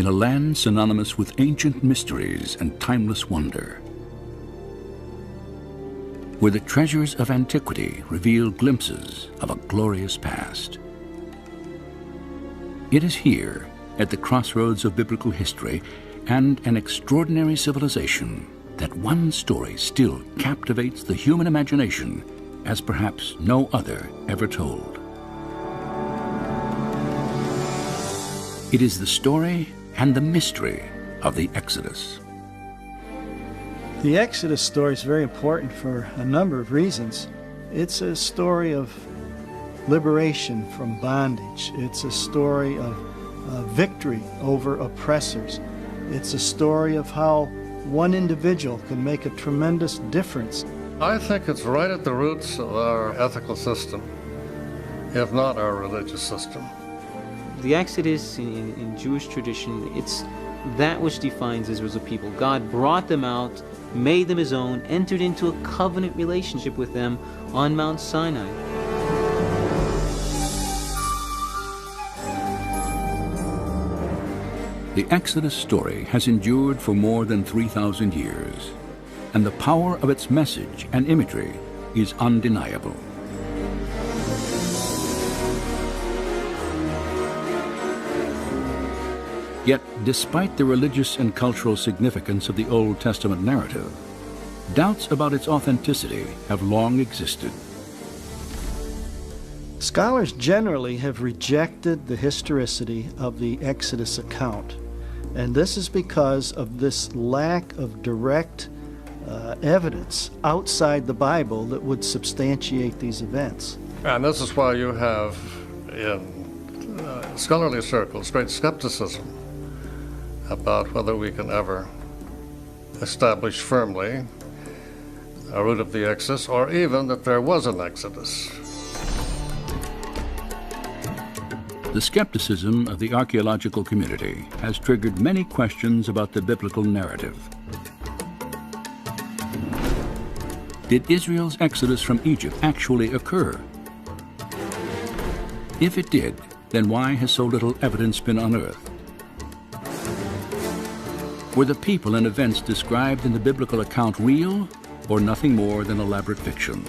in a land synonymous with ancient mysteries and timeless wonder, where the treasures of antiquity reveal glimpses of a glorious past. It is here, at the crossroads of biblical history and an extraordinary civilization, that one story still captivates the human imagination as perhaps no other ever told. It is the story and the mystery of the Exodus. The Exodus story is very important for a number of reasons. It's a story of liberation from bondage. It's a story of victory over oppressors. It's a story of how one individual can make a tremendous difference. I think it's right at the roots of our ethical system, if not our religious system. The Exodus in Jewish tradition, it's that which defines Israel as a people. God brought them out, made them his own, entered into a covenant relationship with them on Mount Sinai. The Exodus story has endured for more than 3,000 years, and the power of its message and imagery is undeniable. Yet, despite the religious and cultural significance of the Old Testament narrative, doubts about its authenticity have long existed. Scholars generally have rejected the historicity of the Exodus account, and this is because of this lack of direct evidence outside the Bible that would substantiate these events. And this is why you have, in scholarly circles, great skepticism about whether we can ever establish firmly a root of the Exodus, or even that there was an Exodus. The skepticism of the archaeological community has triggered many questions about the biblical narrative. Did Israel's exodus from Egypt actually occur? If it did, then why has so little evidence been unearthed? Were the people and events described in the biblical account real, or nothing more than elaborate fiction?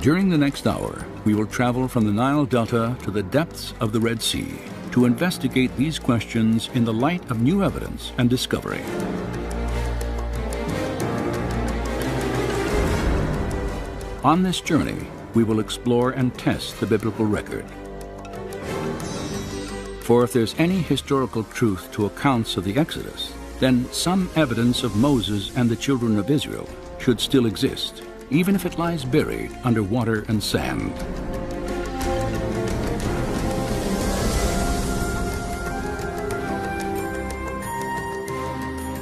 During the next hour, we will travel from the Nile Delta to the depths of the Red Sea to investigate these questions in the light of new evidence and discovery. On this journey, we will explore and test the biblical record. For if there's any historical truth to accounts of the Exodus, then some evidence of Moses and the children of Israel should still exist, even if it lies buried under water and sand.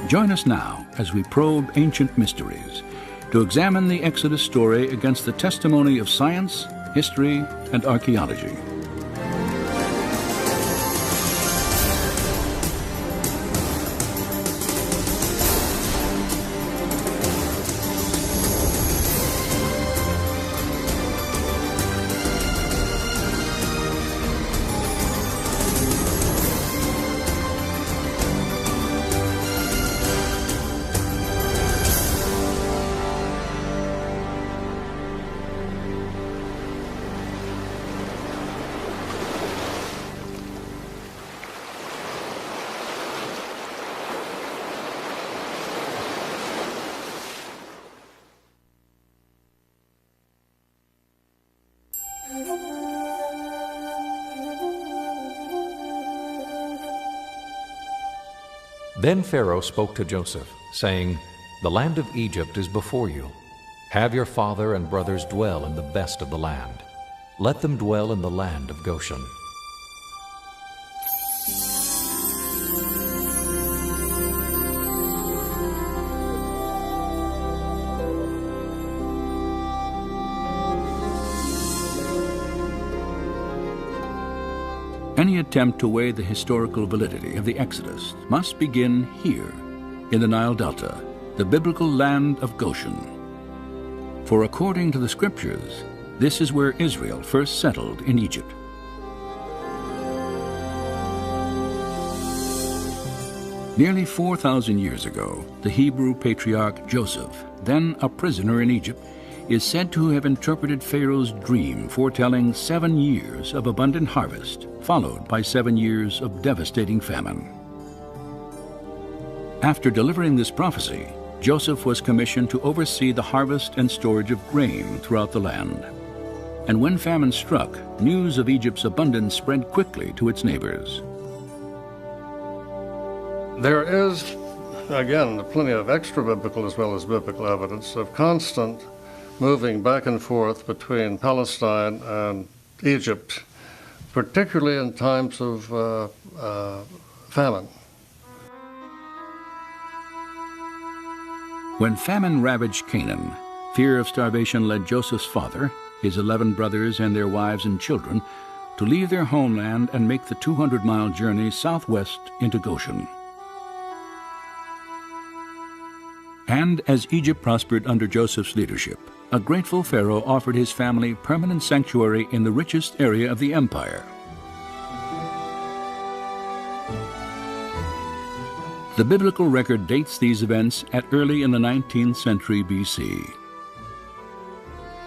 Join us now as we probe ancient mysteries to examine the Exodus story against the testimony of science, history, and archaeology. Then Pharaoh spoke to Joseph, saying, "The land of Egypt is before you. Have your father and brothers dwell in the best of the land. Let them dwell in the land of Goshen." Any attempt to weigh the historical validity of the Exodus must begin here, in the Nile Delta, the biblical land of Goshen. For according to the Scriptures, This is where Israel first settled in Egypt. Nearly 4,000 years ago, the Hebrew patriarch Joseph, then a prisoner in Egypt, is said to have interpreted Pharaoh's dream foretelling 7 years of abundant harvest, followed by 7 years of devastating famine. After delivering this prophecy, Joseph was commissioned to oversee the harvest and storage of grain throughout the land. And when famine struck, news of Egypt's abundance spread quickly to its neighbors. There is, again, plenty of extra-biblical as well as biblical evidence of constant moving back and forth between Palestine and Egypt, particularly in times of famine. When famine ravaged Canaan, fear of starvation led Joseph's father, his 11 brothers and their wives and children, to leave their homeland and make the 200-mile journey southwest into Goshen. And as Egypt prospered under Joseph's leadership, a grateful Pharaoh offered his family permanent sanctuary in the richest area of the empire. The biblical record dates these events at early in the 19th century BC.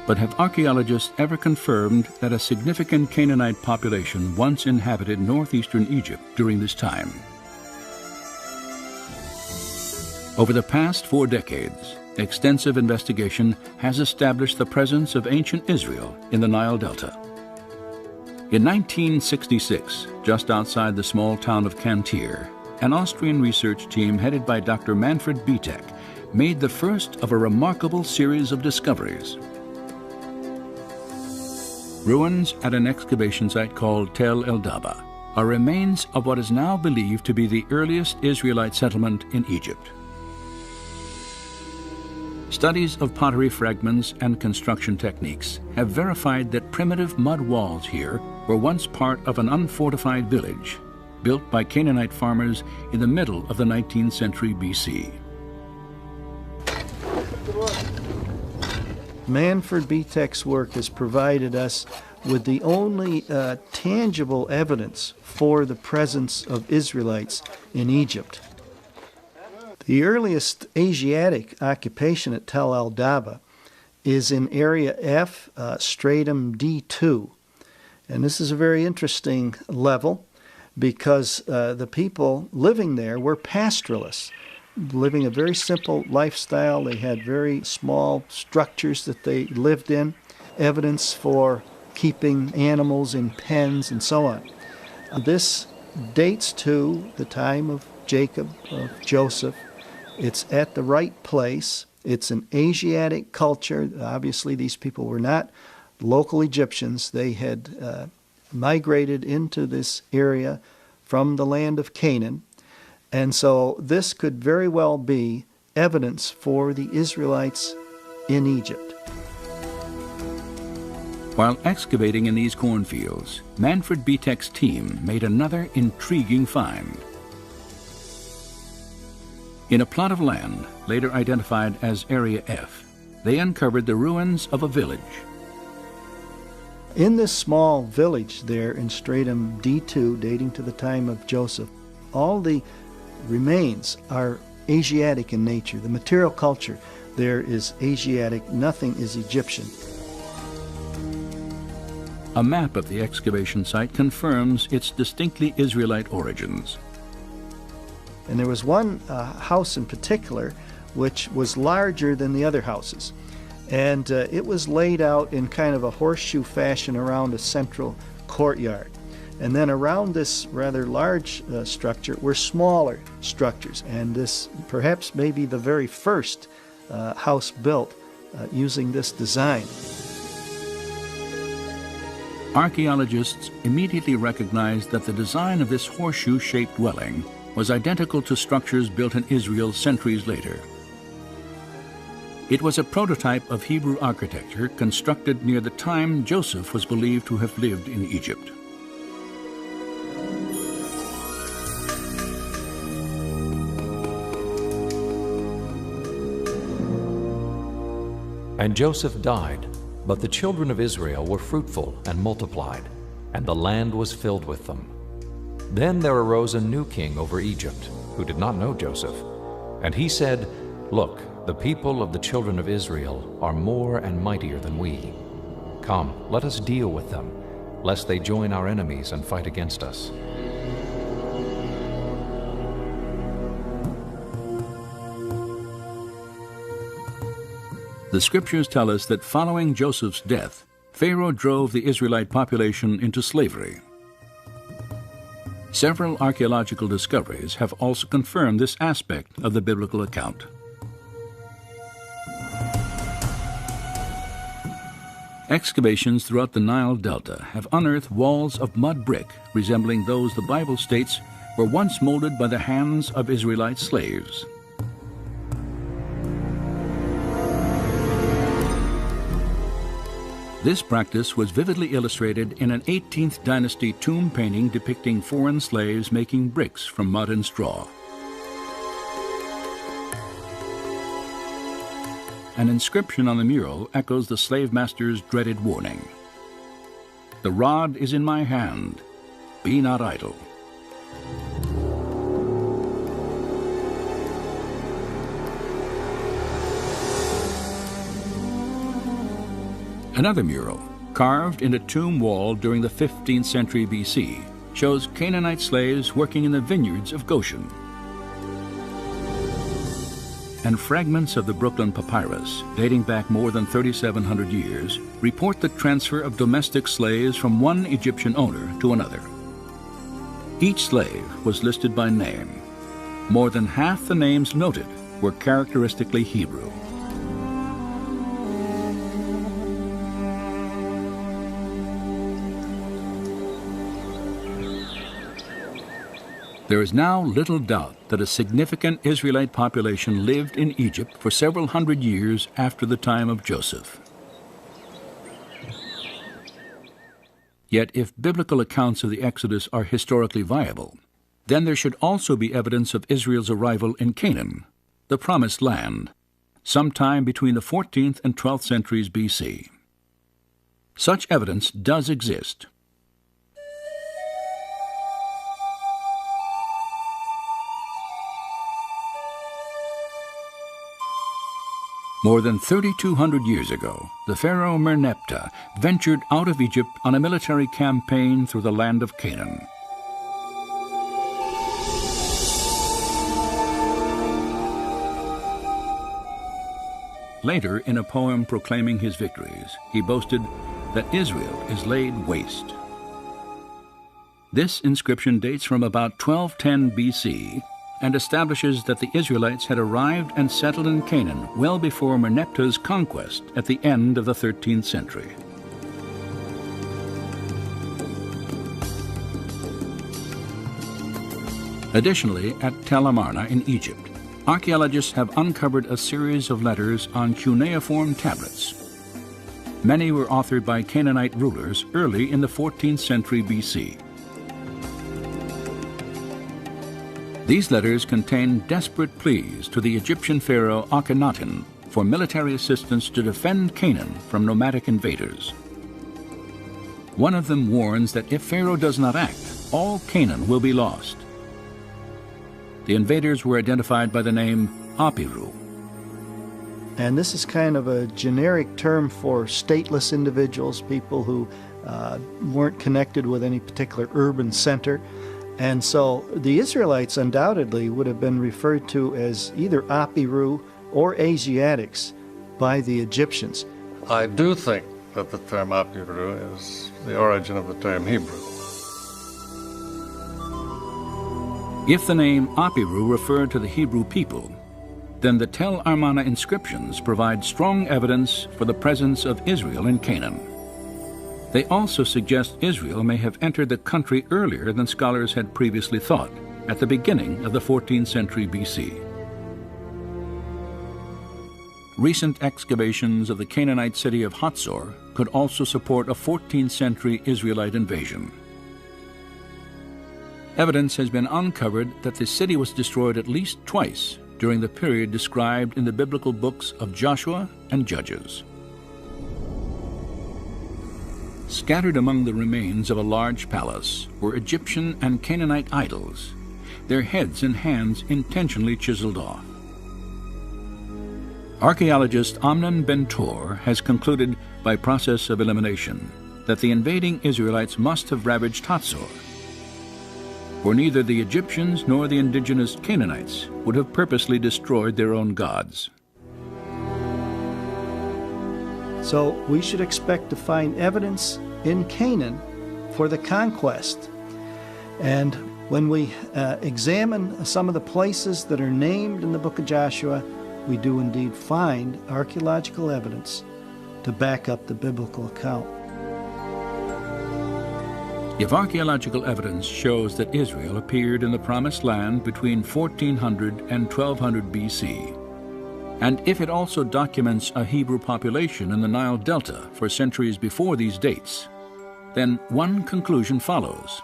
But have archaeologists ever confirmed that a significant Canaanite population once inhabited northeastern Egypt during this time? Over the past 4 decades, extensive investigation has established the presence of ancient Israel in the Nile Delta. In 1966, just outside the small town of Cantir, an Austrian research team headed by Dr. Manfred Bietek made the first of a remarkable series of discoveries. Ruins at an excavation site called Tel El Daba are remains of what is now believed to be the earliest Israelite settlement in Egypt. Studies of pottery fragments and construction techniques have verified that primitive mud walls here were once part of an unfortified village built by Canaanite farmers in the middle of the 19th century BC. Manfred Bietek's work has provided us with the only tangible evidence for the presence of Israelites in Egypt. The earliest Asiatic occupation at Tel El Daba is in Area F, Stratum D2. And this is a very interesting level because the people living there were pastoralists, living a very simple lifestyle. They had very small structures that they lived in, evidence for keeping animals in pens and so on. This dates to the time of Jacob, of Joseph. It's at the right place. It's an Asiatic culture. Obviously, these people were not local Egyptians. They had migrated into this area from the land of Canaan. And so this could very well be evidence for the Israelites in Egypt. While excavating in these cornfields, Manfred Bietek's team made another intriguing find. In a plot of land, later identified as Area F, they uncovered the ruins of a village. In this small village there in Stratum D2, dating to the time of Joseph, all the remains are Asiatic in nature. The material culture there is Asiatic, nothing is Egyptian. A map of the excavation site confirms its distinctly Israelite origins. And there was one house in particular which was larger than the other houses. And it was laid out in kind of a horseshoe fashion around a central courtyard. And then around this rather large structure were smaller structures. And this perhaps may be the very first house built using this design. Archaeologists immediately recognized that the design of this horseshoe-shaped dwelling was identical to structures built in Israel centuries later. It was a prototype of Hebrew architecture constructed near the time Joseph was believed to have lived in Egypt. And Joseph died, But the children of Israel were fruitful and multiplied, and the land was filled with them. Then there arose a new king over Egypt, who did not know Joseph. And he said, "Look, the people of the children of Israel are more and mightier than we. Come, let us deal with them, lest they join our enemies and fight against us." The scriptures tell us that following Joseph's death, Pharaoh drove the Israelite population into slavery. Several archaeological discoveries have also confirmed this aspect of the biblical account. Excavations throughout the Nile Delta have unearthed walls of mud brick resembling those the Bible states were once molded by the hands of Israelite slaves. This practice was vividly illustrated in an 18th dynasty tomb painting depicting foreign slaves making bricks from mud and straw. An inscription on the mural echoes the slave master's dreaded warning. "The rod is in my hand, be not idle." Another mural, carved in a tomb wall during the 15th century BC, shows Canaanite slaves working in the vineyards of Goshen. And fragments of the Brooklyn Papyrus, dating back more than 3,700 years, report the transfer of domestic slaves from one Egyptian owner to another. Each slave was listed by name. More than half the names noted were characteristically Hebrew. There is now little doubt that a significant Israelite population lived in Egypt for several hundred years after the time of Joseph. Yet if biblical accounts of the Exodus are historically viable, then there should also be evidence of Israel's arrival in Canaan, the Promised Land, sometime between the 14th and 12th centuries BC. Such evidence does exist. More than 3,200 years ago, the Pharaoh Merneptah ventured out of Egypt on a military campaign through the land of Canaan. Later, in a poem proclaiming his victories, he boasted that Israel is laid waste. This inscription dates from about 1210 BC and establishes that the Israelites had arrived and settled in Canaan well before Merneptah's conquest at the end of the 13th century. Additionally, at Tel Amarna in Egypt, archaeologists have uncovered a series of letters on cuneiform tablets. Many were authored by Canaanite rulers early in the 14th century BC. These letters contain desperate pleas to the Egyptian pharaoh Akhenaten for military assistance to defend Canaan from nomadic invaders. One of them warns that if Pharaoh does not act, all Canaan will be lost. The invaders were identified by the name Apiru. And this is kind of a generic term for stateless individuals, people who weren't connected with any particular urban center. And so the Israelites undoubtedly would have been referred to as either Apiru or Asiatics by the Egyptians. I do think that the term Apiru is the origin of the term Hebrew. If the name Apiru referred to the Hebrew people, then the Tel Amarna inscriptions provide strong evidence for the presence of Israel in Canaan. They also suggest Israel may have entered the country earlier than scholars had previously thought, at the beginning of the 14th century BC. Recent excavations of the Canaanite city of Hatzor could also support a 14th century Israelite invasion. Evidence has been uncovered that the city was destroyed at least twice during the period described in the biblical books of Joshua and Judges. Scattered among the remains of a large palace were Egyptian and Canaanite idols, their heads and hands intentionally chiseled off. Archaeologist Amnon Ben-Tor has concluded by process of elimination that the invading Israelites must have ravaged Hatzor, for neither the Egyptians nor the indigenous Canaanites would have purposely destroyed their own gods. So we should expect to find evidence in Canaan for the conquest. And when we examine some of the places that are named in the book of Joshua, we do indeed find archaeological evidence to back up the biblical account. If archaeological evidence shows that Israel appeared in the Promised Land between 1400 and 1200 BC, and if it also documents a Hebrew population in the Nile Delta for centuries before these dates, then one conclusion follows.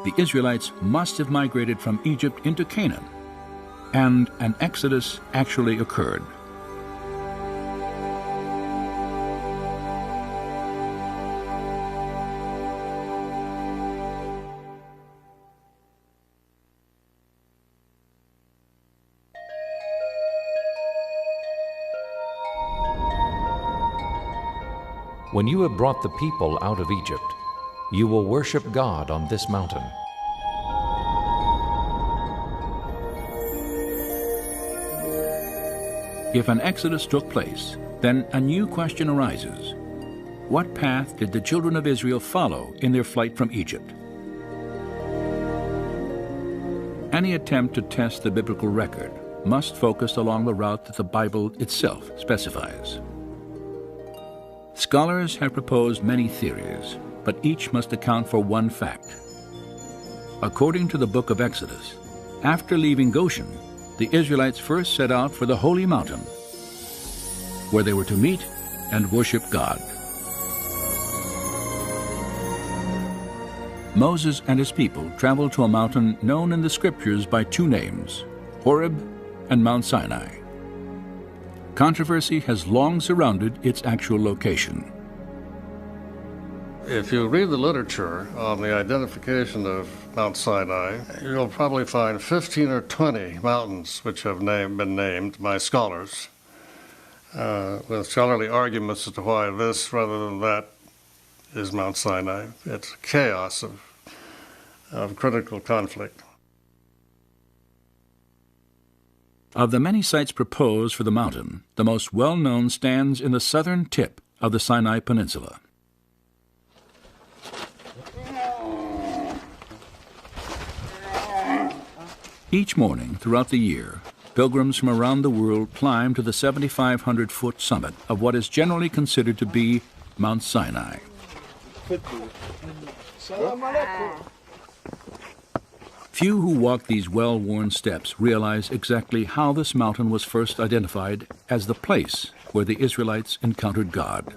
The Israelites must have migrated from Egypt into Canaan, and an exodus actually occurred. When you have brought the people out of Egypt, you will worship God on this mountain. If an exodus took place, then a new question arises. What path did the children of Israel follow in their flight from Egypt? Any attempt to test the biblical record must focus along the route that the Bible itself specifies. Scholars have proposed many theories, but each must account for one fact. According to the book of Exodus, after leaving Goshen, the Israelites first set out for the holy mountain, where they were to meet and worship God. Moses and his people traveled to a mountain known in the scriptures by two names, Horeb and Mount Sinai. Controversy has long surrounded its actual location. If you read the literature on the identification of Mount Sinai, you'll probably find 15 or 20 mountains which have been named by scholars, with scholarly arguments as to why this rather than that is Mount Sinai. It's a chaos of critical conflict. Of the many sites proposed for the mountain, the most well-known stands in the southern tip of the Sinai Peninsula. Each morning throughout the year, pilgrims from around the world climb to the 7,500-foot summit of what is generally considered to be Mount Sinai. Few who walk these well-worn steps realize exactly how this mountain was first identified as the place where the Israelites encountered God.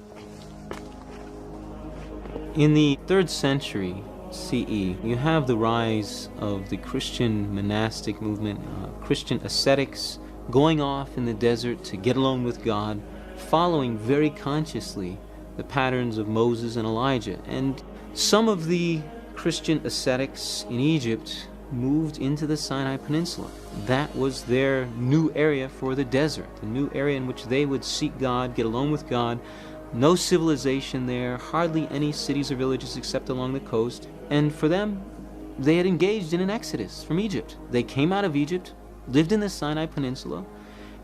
In the 3rd century CE, you have the rise of the Christian monastic movement, Christian ascetics going off in the desert to get alone with God, following very consciously the patterns of Moses and Elijah. And some of the Christian ascetics in Egypt moved into the Sinai Peninsula. That was their new area for the desert, the new area in which they would seek God, get alone with God. No civilization there, hardly any cities or villages except along the coast. And for them, they had engaged in an exodus from Egypt. They came out of Egypt, lived in the Sinai Peninsula,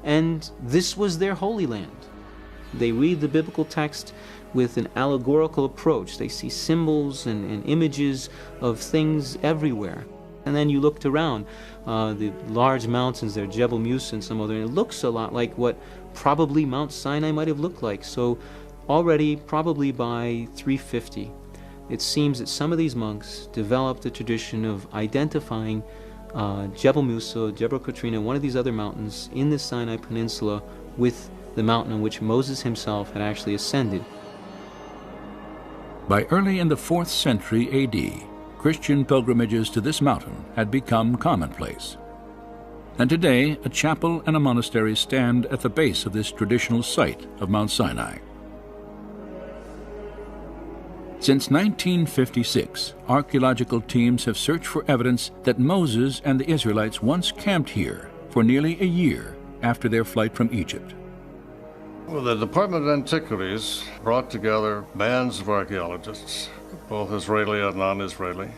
and this was their holy land. They read the biblical text with an allegorical approach. They see symbols and images of things everywhere. And then you looked around, the large mountains there, Jebel Musa and some other, and it looks a lot like what probably Mount Sinai might have looked like. So already, probably by 350, it seems that some of these monks developed a tradition of identifying Jebel Musa, Jebel Katrina, one of these other mountains in the Sinai Peninsula with the mountain on which Moses himself had actually ascended. By early in the 4th century AD, Christian pilgrimages to this mountain had become commonplace. And today, a chapel and a monastery stand at the base of this traditional site of Mount Sinai. Since 1956, archaeological teams have searched for evidence that Moses and the Israelites once camped here for nearly a year after their flight from Egypt. Well, the Department of Antiquities brought together bands of archaeologists, both Israeli and non-Israeli,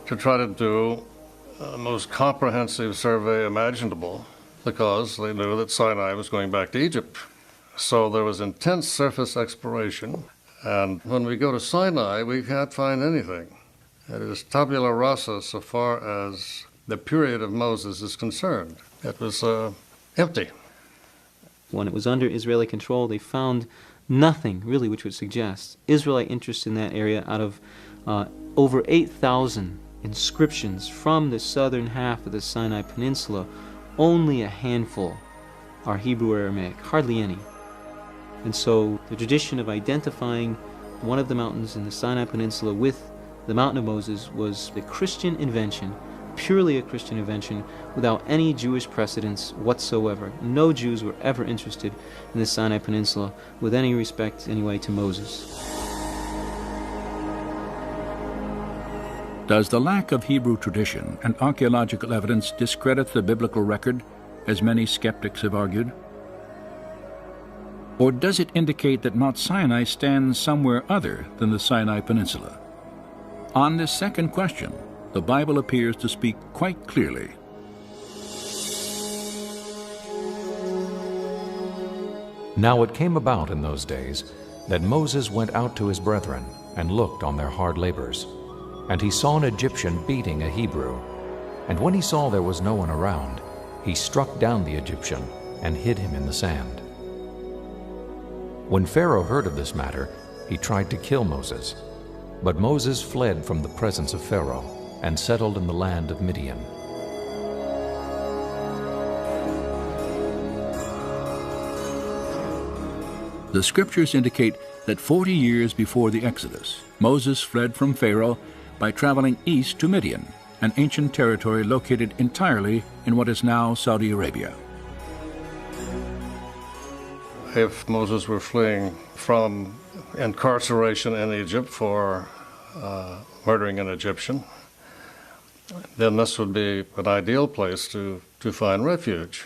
to try to do the most comprehensive survey imaginable, because they knew that Sinai was going back to Egypt. So there was intense surface exploration, and when we go to Sinai, we can't find anything. It is tabula rasa so far as the period of Moses is concerned. It was empty. When it was under Israeli control, they found nothing really which would suggest Israelite interest in that area. Out of over 8,000 inscriptions from the southern half of the Sinai Peninsula, only a handful are Hebrew or Aramaic, hardly any. And so the tradition of identifying one of the mountains in the Sinai Peninsula with the Mountain of Moses was a Christian invention, purely a Christian invention, without any Jewish precedence whatsoever. No Jews were ever interested in the Sinai Peninsula with any respect, anyway, to Moses. Does the lack of Hebrew tradition and archaeological evidence discredit the biblical record, as many skeptics have argued? Or does it indicate that Mount Sinai stands somewhere other than the Sinai Peninsula? On this second question, the Bible appears to speak quite clearly. Now it came about in those days that Moses went out to his brethren and looked on their hard labors. And he saw an Egyptian beating a Hebrew. And when he saw there was no one around, he struck down the Egyptian and hid him in the sand. When Pharaoh heard of this matter, he tried to kill Moses. But Moses fled from the presence of Pharaoh and settled in the land of Midian. The scriptures indicate that 40 years before the Exodus, Moses fled from Pharaoh by traveling east to Midian, an ancient territory located entirely in what is now Saudi Arabia. If Moses were fleeing from incarceration in Egypt for murdering an Egyptian, then this would be an ideal place to find refuge.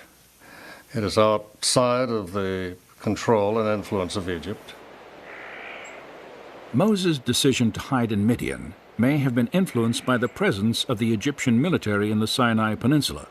It is outside of the control and influence of Egypt. Moses' decision to hide in Midian may have been influenced by the presence of the Egyptian military in the Sinai Peninsula.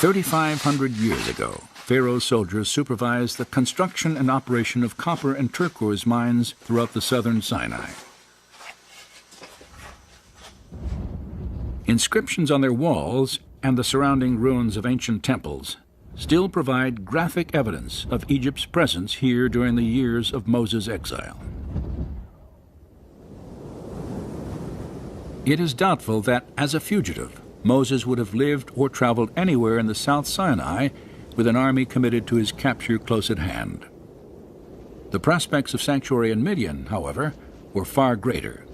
"3,500 years ago, Pharaoh's soldiers supervised the construction and operation of copper and turquoise mines throughout the southern Sinai. Inscriptions on their walls and the surrounding ruins of ancient temples still provide graphic evidence of Egypt's presence here during the years of Moses' exile. It is doubtful that, as a fugitive, Moses would have lived or traveled anywhere in the South Sinai with an army committed to his capture close at hand. The prospects of sanctuary in Midian, however, were far greater.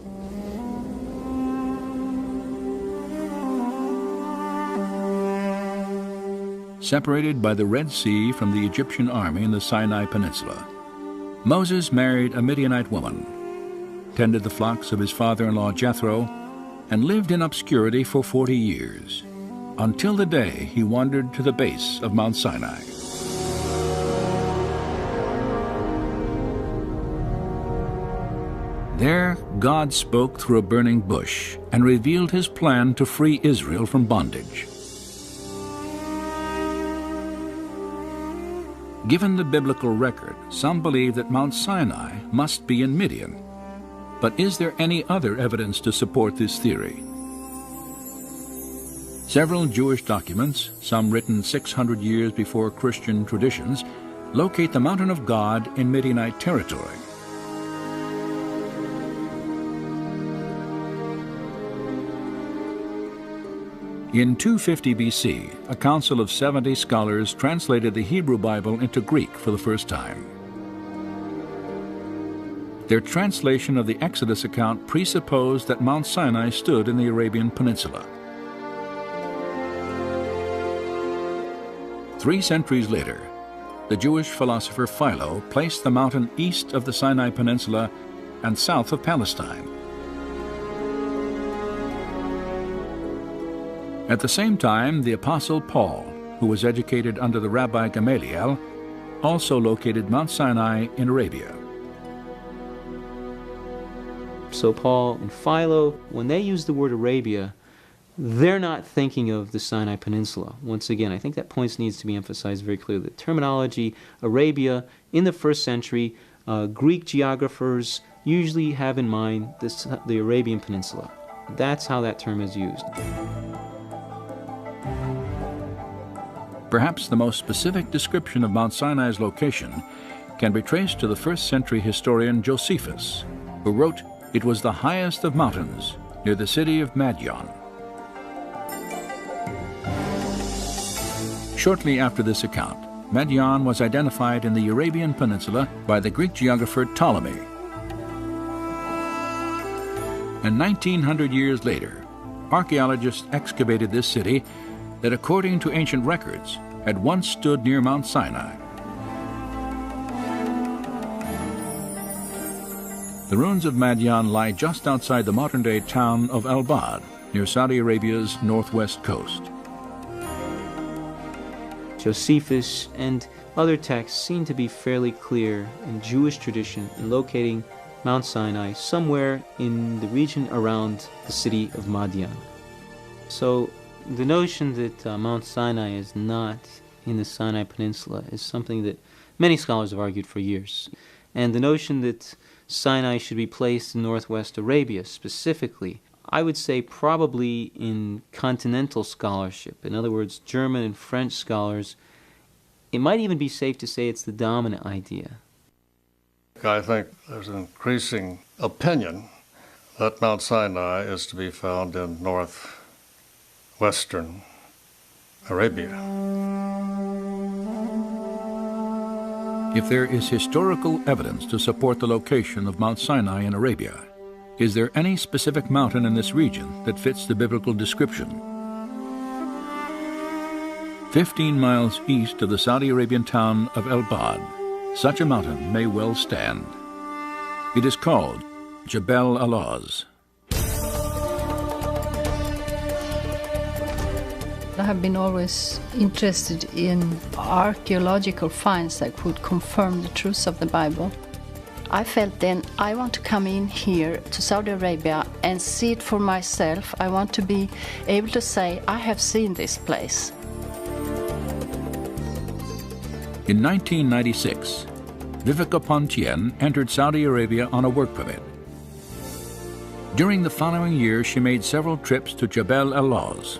Separated by the Red Sea from the Egyptian army in the Sinai Peninsula, Moses married a Midianite woman, tended the flocks of his father-in-law Jethro, and lived in obscurity for 40 years, until the day he wandered to the base of Mount Sinai. There, God spoke through a burning bush and revealed his plan to free Israel from bondage. Given the biblical record, some believe that Mount Sinai must be in Midian. But is there any other evidence to support this theory? Several Jewish documents, some written 600 years before Christian traditions, locate the Mountain of God in Midianite territory. In 250 BC, a council of 70 scholars translated the Hebrew Bible into Greek for the first time. Their translation of the Exodus account presupposed that Mount Sinai stood in the Arabian Peninsula. 3 centuries later, the Jewish philosopher Philo placed the mountain east of the Sinai Peninsula and south of Palestine. At the same time, the Apostle Paul, who was educated under the Rabbi Gamaliel, also located Mount Sinai in Arabia. So Paul and Philo, when they use the word Arabia, they're not thinking of the Sinai Peninsula. Once again, I think that point needs to be emphasized very clearly. The terminology Arabia in the first century, Greek geographers usually have in mind the Arabian Peninsula. That's how that term is used. Perhaps the most specific description of Mount Sinai's location can be traced to the first-century historian Josephus, who wrote, "It was the highest of mountains, near the city of Madian." Shortly after this account, Madian was identified in the Arabian Peninsula by the Greek geographer Ptolemy. And 1900 years later, archaeologists excavated this city that, according to ancient records, had once stood near Mount Sinai. The ruins of Madian lie just outside the modern-day town of Al-Bad, near Saudi Arabia's northwest coast. Josephus and other texts seem to be fairly clear in Jewish tradition in locating Mount Sinai somewhere in the region around the city of Madian. So the notion that Mount Sinai is not in the Sinai Peninsula is something that many scholars have argued for years. And the notion that Sinai should be placed in northwest Arabia specifically, I would say probably in continental scholarship, in other words, German and French scholars, it might even be safe to say it's the dominant idea. I think there's an increasing opinion that Mount Sinai is to be found in northwestern Arabia. If there is historical evidence to support the location of Mount Sinai in Arabia, is there any specific mountain in this region that fits the biblical description? 15 miles east of the Saudi Arabian town of El-Bad, such a mountain may well stand. It is called Jebel Alaz. I have been always interested in archaeological finds that could confirm the truth of the Bible. I felt then I want to come in here to Saudi Arabia and see it for myself. I want to be able to say, I have seen this place. In 1996, Vivica Pontien entered Saudi Arabia on a work permit. During the following year, she made several trips to Jebel Alaz.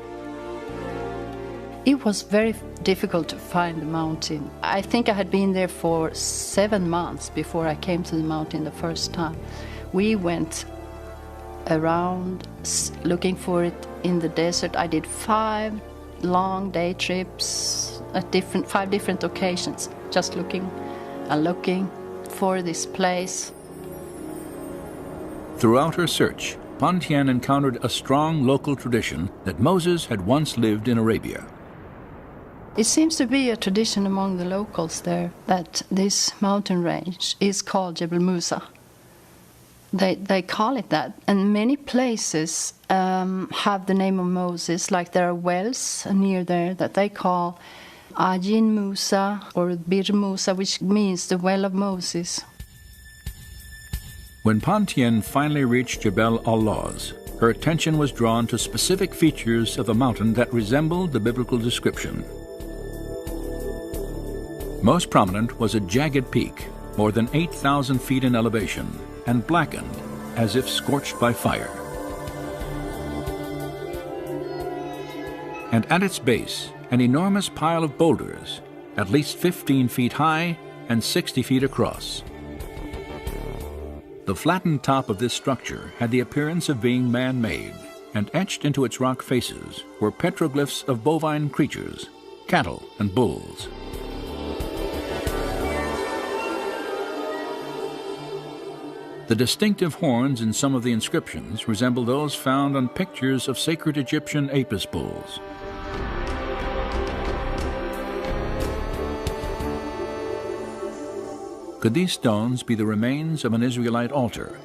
It was very difficult to find the mountain. I think I had been there for 7 months before I came to the mountain the first time. We went around looking for it in the desert. I did 5 long day trips at 5 different occasions, just looking and looking for this place. Throughout her search, Pontien encountered a strong local tradition that Moses had once lived in Arabia. It seems to be a tradition among the locals there that this mountain range is called Jebel Musa. They call it that, and many places have the name of Moses, like there are wells near there that they call Ajin Musa or Bir Musa, which means the well of Moses. When Pontien finally reached Jebel Alaz, her attention was drawn to specific features of the mountain that resembled the biblical description. Most prominent was a jagged peak, more than 8,000 feet in elevation, and blackened as if scorched by fire. And at its base, an enormous pile of boulders, at least 15 feet high and 60 feet across. The flattened top of this structure had the appearance of being man-made, and etched into its rock faces were petroglyphs of bovine creatures, cattle and bulls. The distinctive horns in some of the inscriptions resemble those found on pictures of sacred Egyptian apis bulls. Could these stones be the remains of an Israelite altar,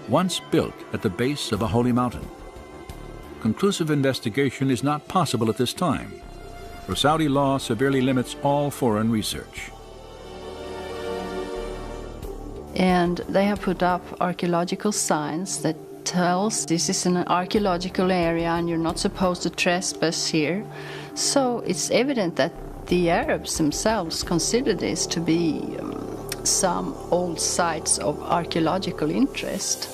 once built at the base of a holy mountain? Conclusive investigation is not possible at this time, for Saudi law severely limits all foreign research. And they have put up archaeological signs that tells this is an archaeological area and you're not supposed to trespass here. So it's evident that the Arabs themselves consider this to be some old sites of archaeological interest.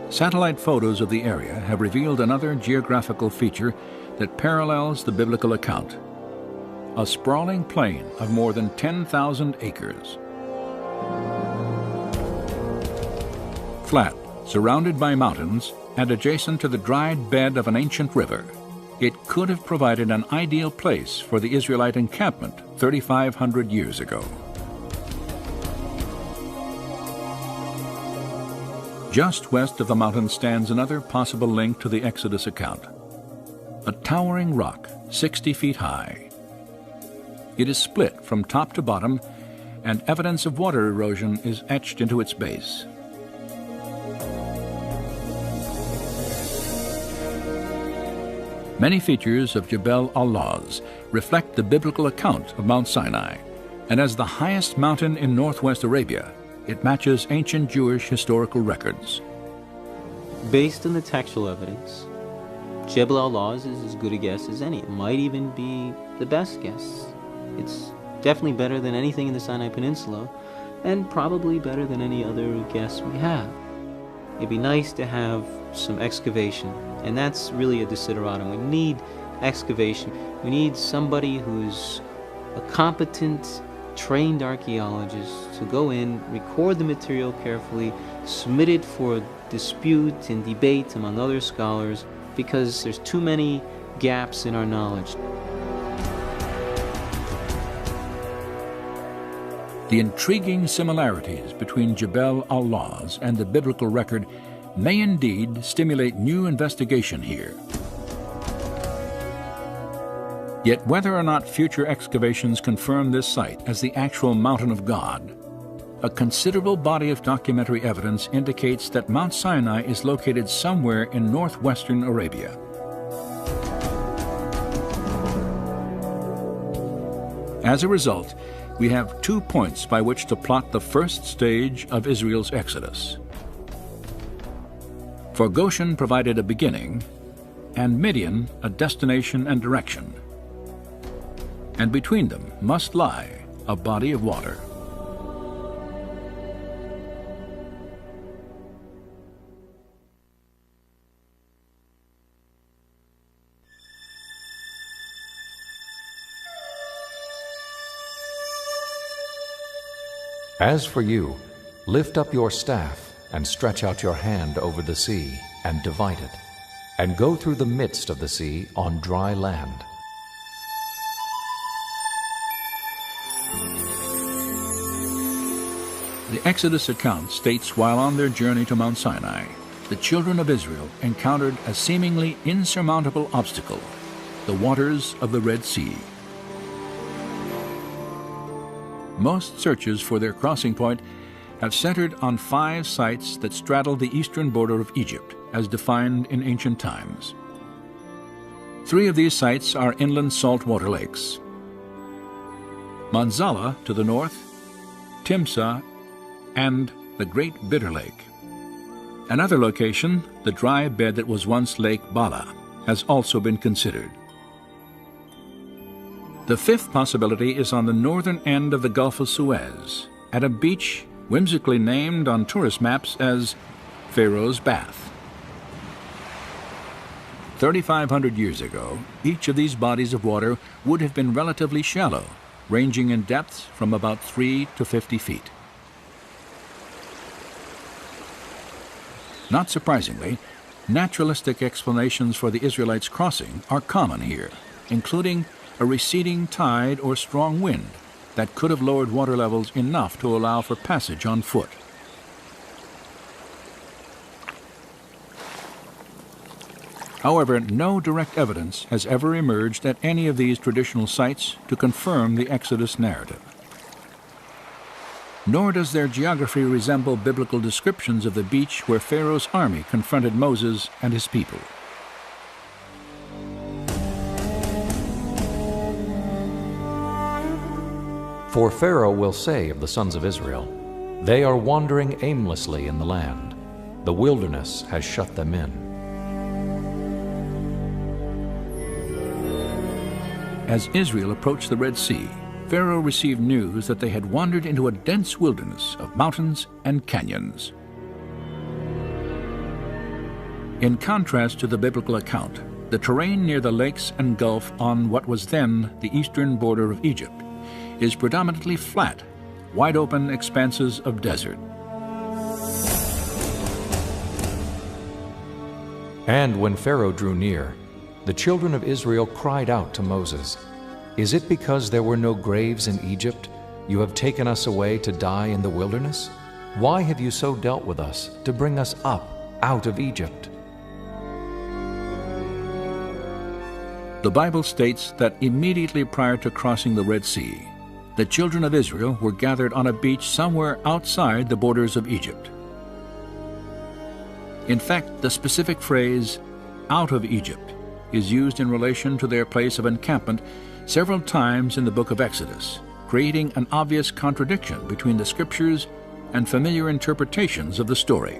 Satellite photos of the area have revealed another geographical feature that parallels the biblical account: a sprawling plain of more than 10,000 acres. Flat, surrounded by mountains, and adjacent to the dried bed of an ancient river, it could have provided an ideal place for the Israelite encampment 3,500 years ago. Just west of the mountain stands another possible link to the Exodus account: a towering rock 60 feet high. It is split from top to bottom, and evidence of water erosion is etched into its base. Many features of Jebel al-Lawz reflect the biblical account of Mount Sinai, and as the highest mountain in northwest Arabia, it matches ancient Jewish historical records. Based on the textual evidence, Jebel al-Lawz is as good a guess as any. It might even be the best guess. It's definitely better than anything in the Sinai Peninsula, and probably better than any other guess we have. It'd be nice to have some excavation, and that's really a desideratum. We need excavation. We need somebody who's a competent, trained archaeologist to go in, record the material carefully, submit it for dispute and debate among other scholars, because there's too many gaps in our knowledge. The intriguing similarities between Jebel al-Lawz and the biblical record may indeed stimulate new investigation here. Yet whether or not future excavations confirm this site as the actual Mountain of God, a considerable body of documentary evidence indicates that Mount Sinai is located somewhere in northwestern Arabia. As a result, we have 2 points by which to plot the first stage of Israel's exodus. For Goshen provided a beginning, and Midian a destination and direction. And between them must lie a body of water. As for you, lift up your staff and stretch out your hand over the sea and divide it, and go through the midst of the sea on dry land. The Exodus account states while on their journey to Mount Sinai, the children of Israel encountered a seemingly insurmountable obstacle: the waters of the Red Sea. Most searches for their crossing point have centered on 5 sites that straddle the eastern border of Egypt, as defined in ancient times. 3 of these sites are inland saltwater lakes: Manzala to the north, Timsah, and the Great Bitter Lake. Another location, the dry bed that was once Lake Bala, has also been considered. The 5th possibility is on the northern end of the Gulf of Suez, at a beach whimsically named on tourist maps as Pharaoh's Bath. 3,500 years ago, each of these bodies of water would have been relatively shallow, ranging in depths from about 3 to 50 feet. Not surprisingly, naturalistic explanations for the Israelites' crossing are common here, including a receding tide or strong wind that could have lowered water levels enough to allow for passage on foot. However, no direct evidence has ever emerged at any of these traditional sites to confirm the Exodus narrative. Nor does their geography resemble biblical descriptions of the beach where Pharaoh's army confronted Moses and his people. For Pharaoh will say of the sons of Israel, "They are wandering aimlessly in the land. The wilderness has shut them in." As Israel approached the Red Sea, Pharaoh received news that they had wandered into a dense wilderness of mountains and canyons. In contrast to the biblical account, the terrain near the lakes and gulf on what was then the eastern border of Egypt is predominantly flat, wide-open expanses of desert. And when Pharaoh drew near, the children of Israel cried out to Moses, "Is it because there were no graves in Egypt you have taken us away to die in the wilderness? Why have you so dealt with us to bring us up out of Egypt?" The Bible states that immediately prior to crossing the Red Sea, the children of Israel were gathered on a beach somewhere outside the borders of Egypt. In fact, the specific phrase, "out of Egypt," is used in relation to their place of encampment several times in the book of Exodus, creating an obvious contradiction between the scriptures and familiar interpretations of the story.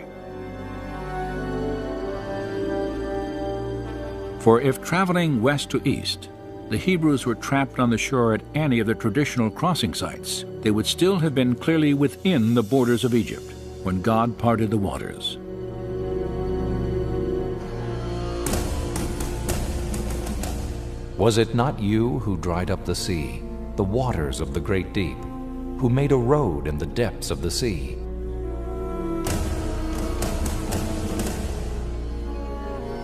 For if traveling west to east, the Hebrews were trapped on the shore at any of the traditional crossing sites, they would still have been clearly within the borders of Egypt when God parted the waters. Was it not you who dried up the sea, the waters of the great deep, who made a road in the depths of the sea?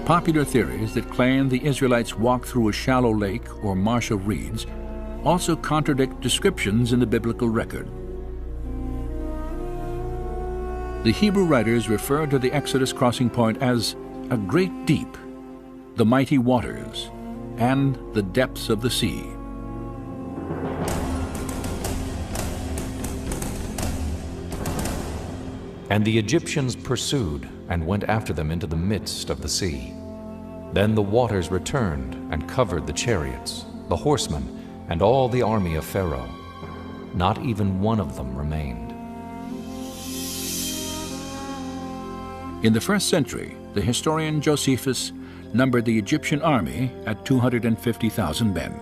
Popular theories that claim the Israelites walked through a shallow lake or marsh of reeds also contradict descriptions in the biblical record. The Hebrew writers refer to the Exodus crossing point as a great deep, the mighty waters, and the depths of the sea. And the Egyptians pursued and went after them into the midst of the sea. Then the waters returned and covered the chariots, the horsemen, and all the army of Pharaoh. Not even one of them remained. In the first century, the historian Josephus numbered the Egyptian army at 250,000 men.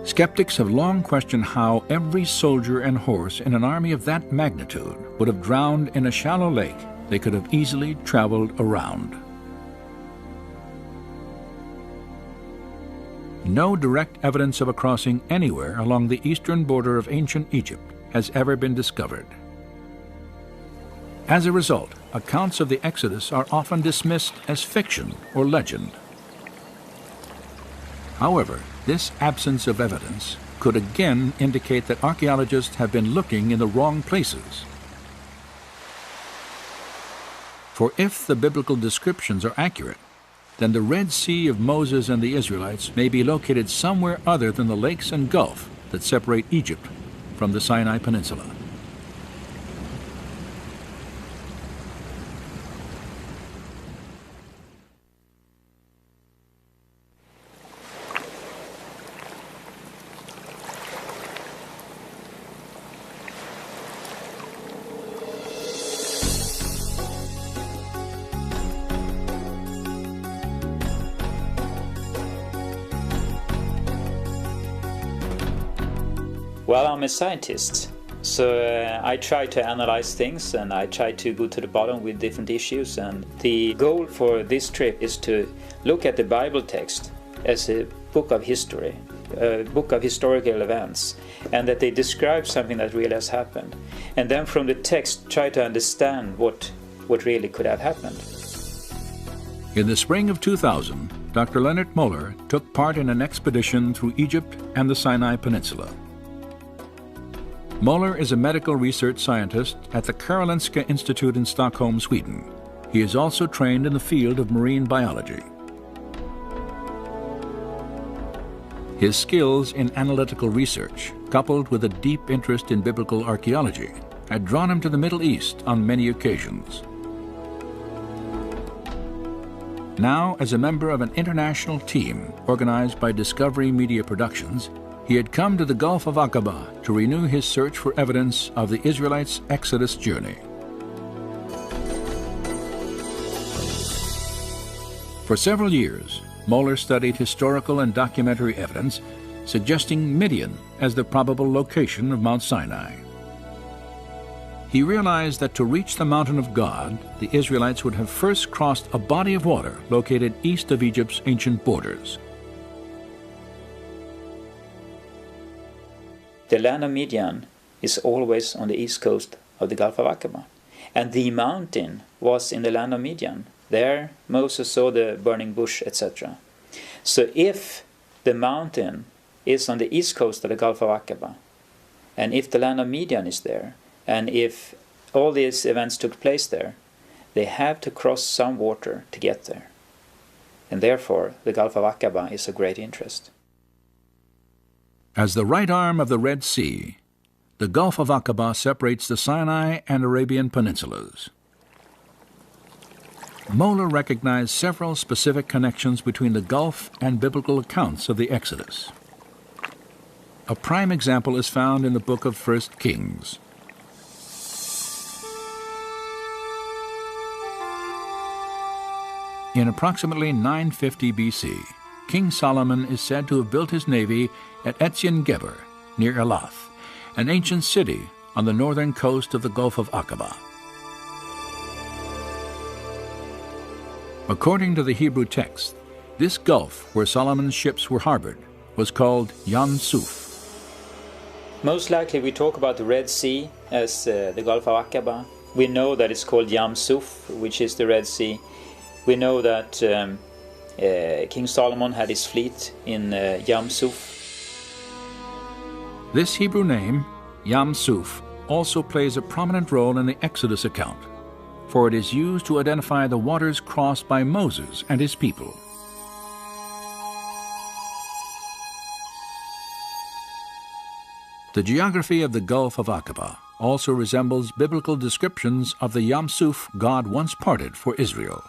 Skeptics have long questioned how every soldier and horse in an army of that magnitude would have drowned in a shallow lake they could have easily traveled around. No direct evidence of a crossing anywhere along the eastern border of ancient Egypt has ever been discovered. As a result, accounts of the Exodus are often dismissed as fiction or legend. However, this absence of evidence could again indicate that archaeologists have been looking in the wrong places. For if the biblical descriptions are accurate, then the Red Sea of Moses and the Israelites may be located somewhere other than the lakes and gulf that separate Egypt from the Sinai Peninsula. Well, I'm a scientist, so I try to analyze things and I try to go to the bottom with different issues, and the goal for this trip is to look at the Bible text as a book of history, a book of historical events, and that they describe something that really has happened, and then from the text try to understand what really could have happened. In the spring of 2000, Dr. Leonard Moeller took part in an expedition through Egypt and the Sinai Peninsula. Möller is a medical research scientist at the Karolinska Institute in Stockholm, Sweden. He is also trained in the field of marine biology. His skills in analytical research, coupled with a deep interest in biblical archaeology, had drawn him to the Middle East on many occasions. Now, as a member of an international team organized by Discovery Media Productions, he had come to the Gulf of Aqaba to renew his search for evidence of the Israelites' Exodus journey. For several years, Möller studied historical and documentary evidence suggesting Midian as the probable location of Mount Sinai. He realized that to reach the mountain of God, the Israelites would have first crossed a body of water located east of Egypt's ancient borders. The land of Midian is always on the east coast of the Gulf of Aqaba, and the mountain was in the land of Midian. There Moses saw the burning bush, etc. So if the mountain is on the east coast of the Gulf of Aqaba, and if the land of Midian is there, and if all these events took place there, they have to cross some water to get there. And therefore the Gulf of Aqaba is of great interest. As the right arm of the Red Sea, the Gulf of Aqaba separates the Sinai and Arabian peninsulas. Möller recognized several specific connections between the Gulf and biblical accounts of the Exodus. A prime example is found in the book of 1 Kings. In approximately 950 BC, King Solomon is said to have built his navy at Etzion-Geber, near Elath, an ancient city on the northern coast of the Gulf of Aqaba. According to the Hebrew text, this gulf where Solomon's ships were harbored was called Yam Suf. Most likely we talk about the Red Sea as the Gulf of Aqaba. We know that it's called Yam Suf, which is the Red Sea. We know that King Solomon had his fleet in Yam Suf. This Hebrew name, Yam Suf, also plays a prominent role in the Exodus account, for it is used to identify the waters crossed by Moses and his people. The geography of the Gulf of Aqaba also resembles biblical descriptions of the Yam Suf God once parted for Israel.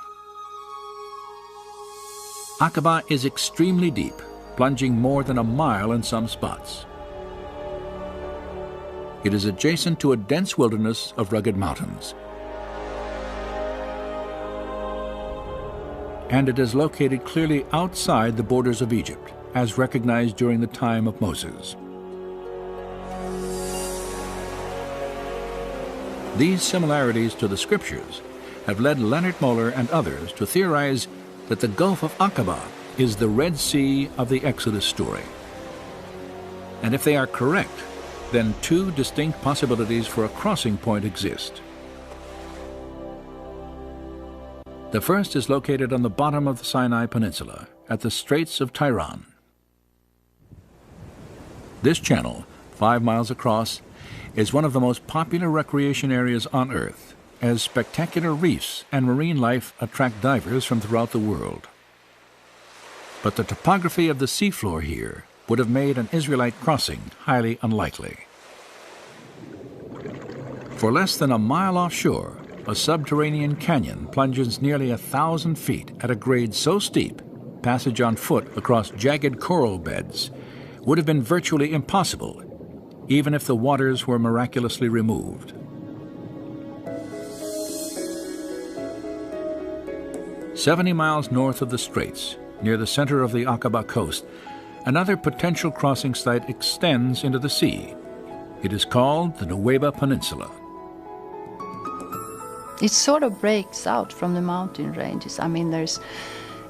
Aqaba is extremely deep, plunging more than a mile in some spots. It is adjacent to a dense wilderness of rugged mountains. And it is located clearly outside the borders of Egypt, as recognized during the time of Moses. These similarities to the scriptures have led Leonard Möller and others to theorize that the Gulf of Aqaba is the Red Sea of the Exodus story. And if they are correct, then two distinct possibilities for a crossing point exist. The first is located on the bottom of the Sinai Peninsula, at the Straits of Tiran. This channel, 5 miles across, is one of the most popular recreation areas on Earth, as spectacular reefs and marine life attract divers from throughout the world. But the topography of the seafloor here would have made an Israelite crossing highly unlikely. For less than a mile offshore, a subterranean canyon plunges nearly 1,000 feet at a grade so steep, passage on foot across jagged coral beds would have been virtually impossible, even if the waters were miraculously removed. "70 miles north of the straits, near the center of the Aqaba coast, another potential crossing site extends into the sea. It is called the Nuweiba Peninsula. It sort of breaks out from the mountain ranges. I mean, there's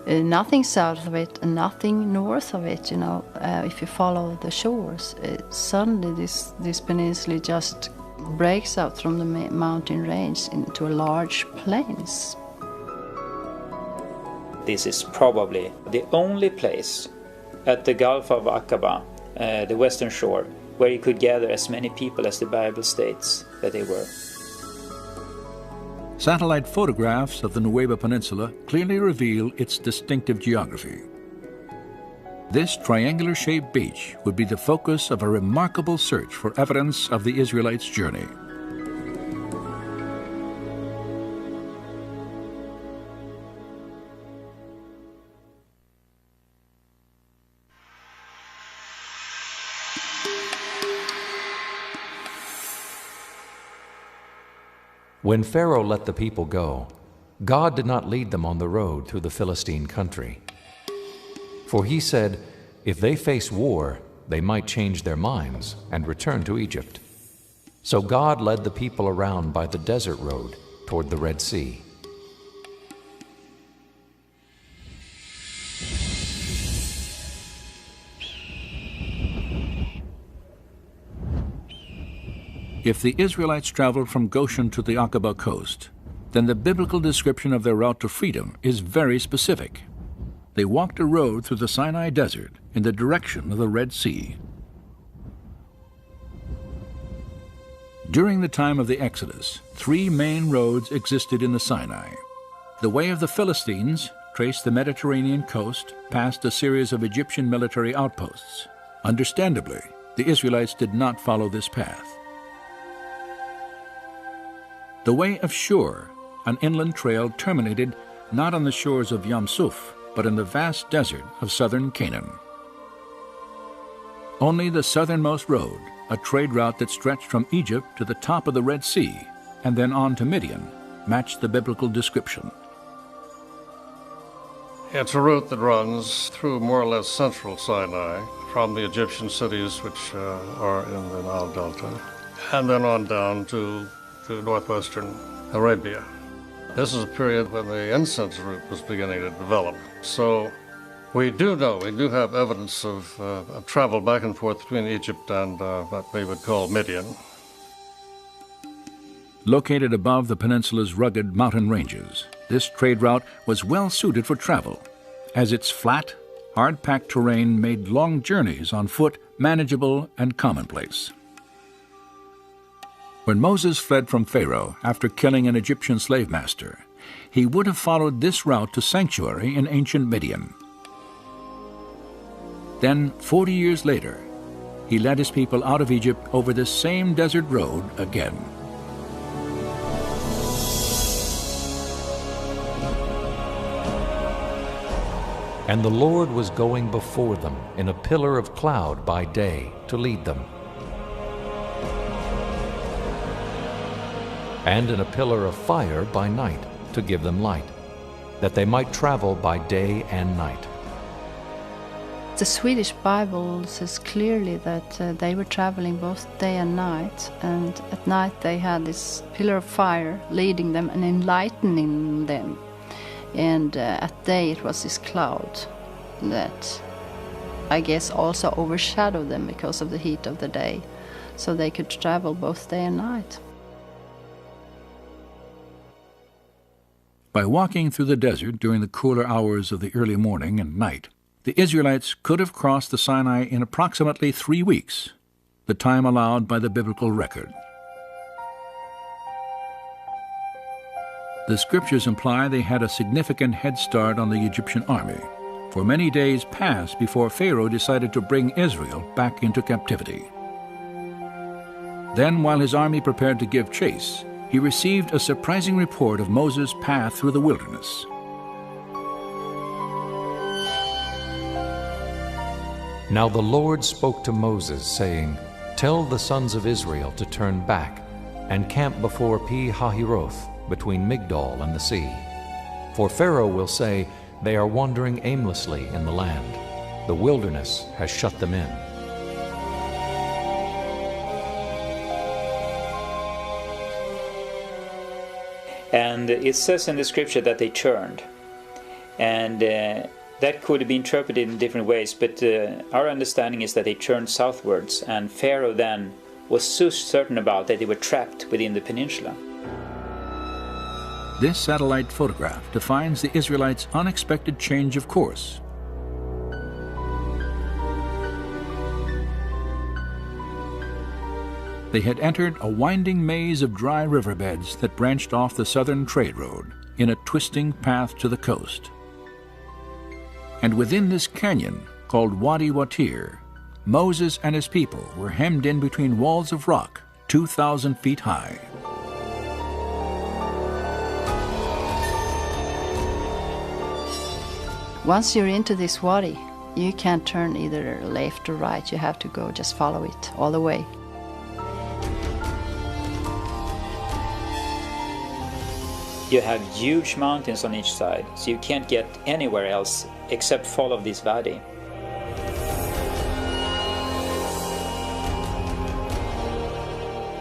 nothing south of it and nothing north of it, you know. If you follow the shores, suddenly this peninsula just breaks out from the mountain range into a large plains. This is probably the only place at the Gulf of Aqaba, the western shore, where he could gather as many people as the Bible states that they were. Satellite photographs of the Nueva Peninsula clearly reveal its distinctive geography. This triangular-shaped beach would be the focus of a remarkable search for evidence of the Israelites' journey. When Pharaoh let the people go, God did not lead them on the road through the Philistine country. For he said, if they face war, they might change their minds and return to Egypt. So God led the people around by the desert road toward the Red Sea. If the Israelites traveled from Goshen to the Aqaba coast, then the biblical description of their route to freedom is very specific. They walked a road through the Sinai desert in the direction of the Red Sea. During the time of the Exodus, 3 main roads existed in the Sinai. The way of the Philistines traced the Mediterranean coast past a series of Egyptian military outposts. Understandably, the Israelites did not follow this path. The way of Shur, an inland trail, terminated not on the shores of Yam Suf, but in the vast desert of southern Canaan. Only the southernmost road, a trade route that stretched from Egypt to the top of the Red Sea and then on to Midian, matched the biblical description. It's a route that runs through more or less central Sinai, from the Egyptian cities which are in the Nile Delta, and then on down to northwestern Arabia. This is a period when the incense route was beginning to develop. So we do have evidence of travel back and forth between Egypt and what we would call Midian. Located above the peninsula's rugged mountain ranges, this trade route was well suited for travel, as its flat, hard-packed terrain made long journeys on foot manageable and commonplace. When Moses fled from Pharaoh after killing an Egyptian slave master, he would have followed this route to sanctuary in ancient Midian. Then, 40 years later, he led his people out of Egypt over this same desert road again. And the Lord was going before them in a pillar of cloud by day to lead them, and in a pillar of fire by night to give them light, that they might travel by day and night. The Swedish Bible says clearly that they were traveling both day and night, and at night they had this pillar of fire leading them and enlightening them, and at day it was this cloud that I guess also overshadowed them because of the heat of the day, so they could travel both day and night. By walking through the desert during the cooler hours of the early morning and night, the Israelites could have crossed the Sinai in approximately 3 weeks, the time allowed by the biblical record. The scriptures imply they had a significant head start on the Egyptian army, for many days passed before Pharaoh decided to bring Israel back into captivity. Then, while his army prepared to give chase, he received a surprising report of Moses' path through the wilderness. Now the Lord spoke to Moses, saying, "Tell the sons of Israel to turn back and camp before Pi-hahiroth, between Migdol and the sea. For Pharaoh will say, they are wandering aimlessly in the land. The wilderness has shut them in." And it says in the scripture that they turned. And that could be interpreted in different ways, but our understanding is that they turned southwards, and Pharaoh then was so certain about that they were trapped within the peninsula. This satellite photograph defines the Israelites' unexpected change of course. They had entered a winding maze of dry riverbeds that branched off the southern trade road in a twisting path to the coast. And within this canyon, called Wadi Watir, Moses and his people were hemmed in between walls of rock 2,000 feet high. Once you're into this wadi, you can't turn either left or right. You have to go, just follow it all the way. You have huge mountains on each side, so you can't get anywhere else except follow this valley.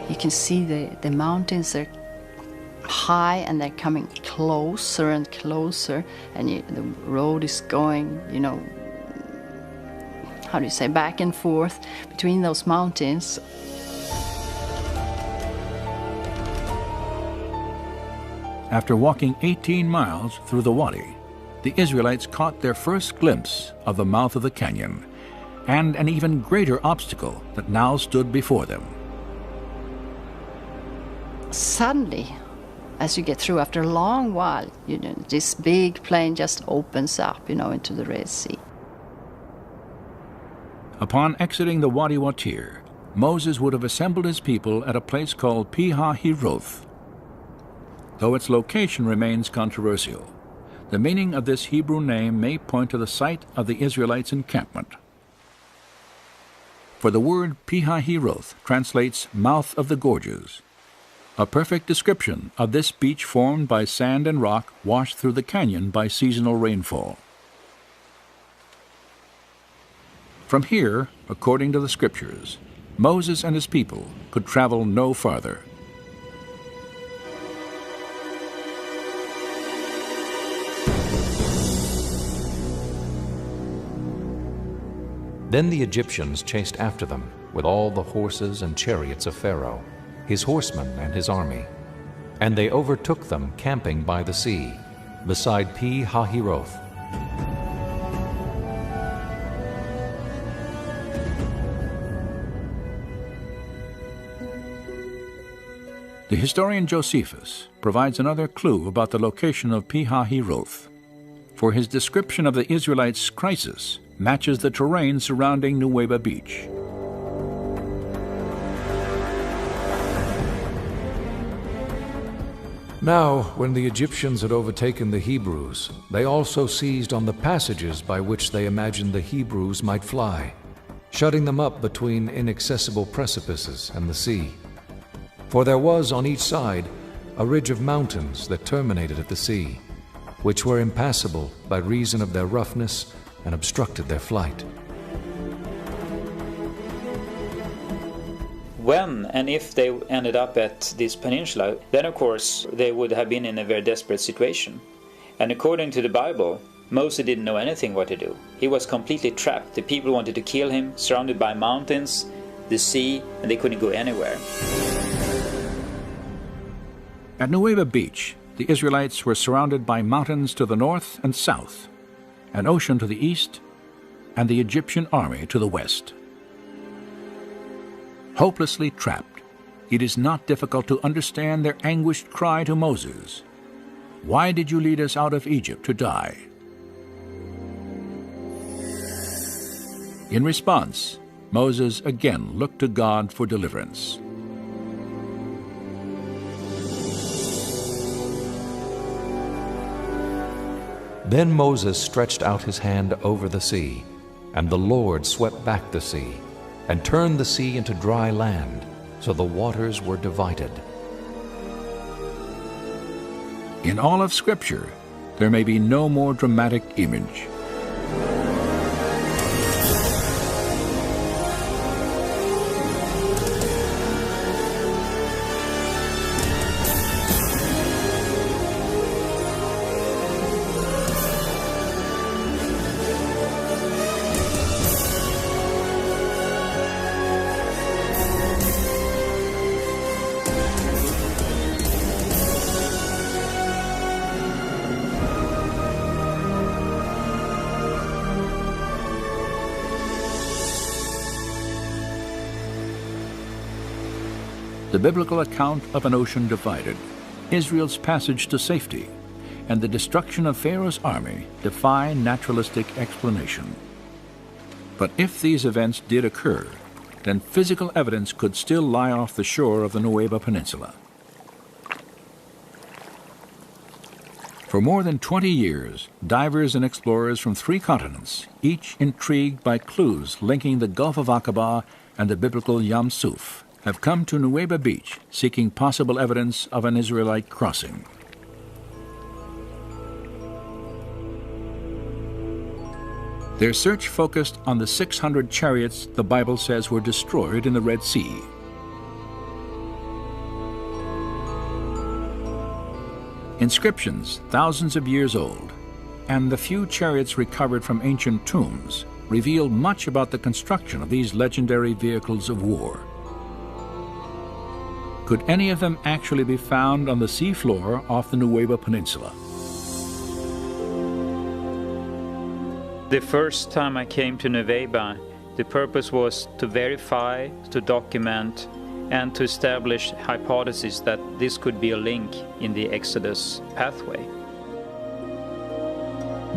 You can see the mountains are high and they're coming closer and closer, and the road is going, back and forth between those mountains. After walking 18 miles through the wadi, the Israelites caught their first glimpse of the mouth of the canyon and an even greater obstacle that now stood before them. Suddenly, as you get through, after a long while, this big plain just opens up, into the Red Sea. Upon exiting the Wadi Watir, Moses would have assembled his people at a place called Pi-hahiroth. Though its location remains controversial, the meaning of this Hebrew name may point to the site of the Israelites' encampment. For the word Pi-hahiroth translates mouth of the gorges, a perfect description of this beach formed by sand and rock washed through the canyon by seasonal rainfall. From here, according to the scriptures, Moses and his people could travel no farther. Then the Egyptians chased after them with all the horses and chariots of Pharaoh, his horsemen and his army. And they overtook them camping by the sea, beside Pi-hahiroth. The historian Josephus provides another clue about the location of Pi-hahiroth, for his description of the Israelites' crisis matches the terrain surrounding Nuweiba Beach. Now, when the Egyptians had overtaken the Hebrews, they also seized on the passages by which they imagined the Hebrews might fly, shutting them up between inaccessible precipices and the sea. For there was on each side a ridge of mountains that terminated at the sea, which were impassable by reason of their roughness and obstructed their flight. When and if they ended up at this peninsula, then of course they would have been in a very desperate situation. And according to the Bible, Moses didn't know anything what to do. He was completely trapped. The people wanted to kill him, surrounded by mountains, the sea, and they couldn't go anywhere. At Nuweiba Beach, the Israelites were surrounded by mountains to the north and south, an ocean to the east, and the Egyptian army to the west. Hopelessly trapped, it is not difficult to understand their anguished cry to Moses, "Why did you lead us out of Egypt to die?" In response, Moses again looked to God for deliverance. Then Moses stretched out his hand over the sea, and the Lord swept back the sea, and turned the sea into dry land, so the waters were divided. In all of Scripture, there may be no more dramatic image. the biblical account of an ocean divided, Israel's passage to safety, and the destruction of Pharaoh's army defy naturalistic explanation. But if these events did occur, then physical evidence could still lie off the shore of the Nueva Peninsula. For more than 20 years, divers and explorers from 3 continents, each intrigued by clues linking the Gulf of Aqaba and the biblical Yam Suf, have come to Nueva Beach seeking possible evidence of an Israelite crossing. Their search focused on the 600 chariots the Bible says were destroyed in the Red Sea. Inscriptions thousands of years old, and the few chariots recovered from ancient tombs reveal much about the construction of these legendary vehicles of war. Could any of them actually be found on the seafloor off the Nueva Peninsula? The first time I came to Nueva, the purpose was to verify, to document, and to establish hypotheses that this could be a link in the Exodus pathway.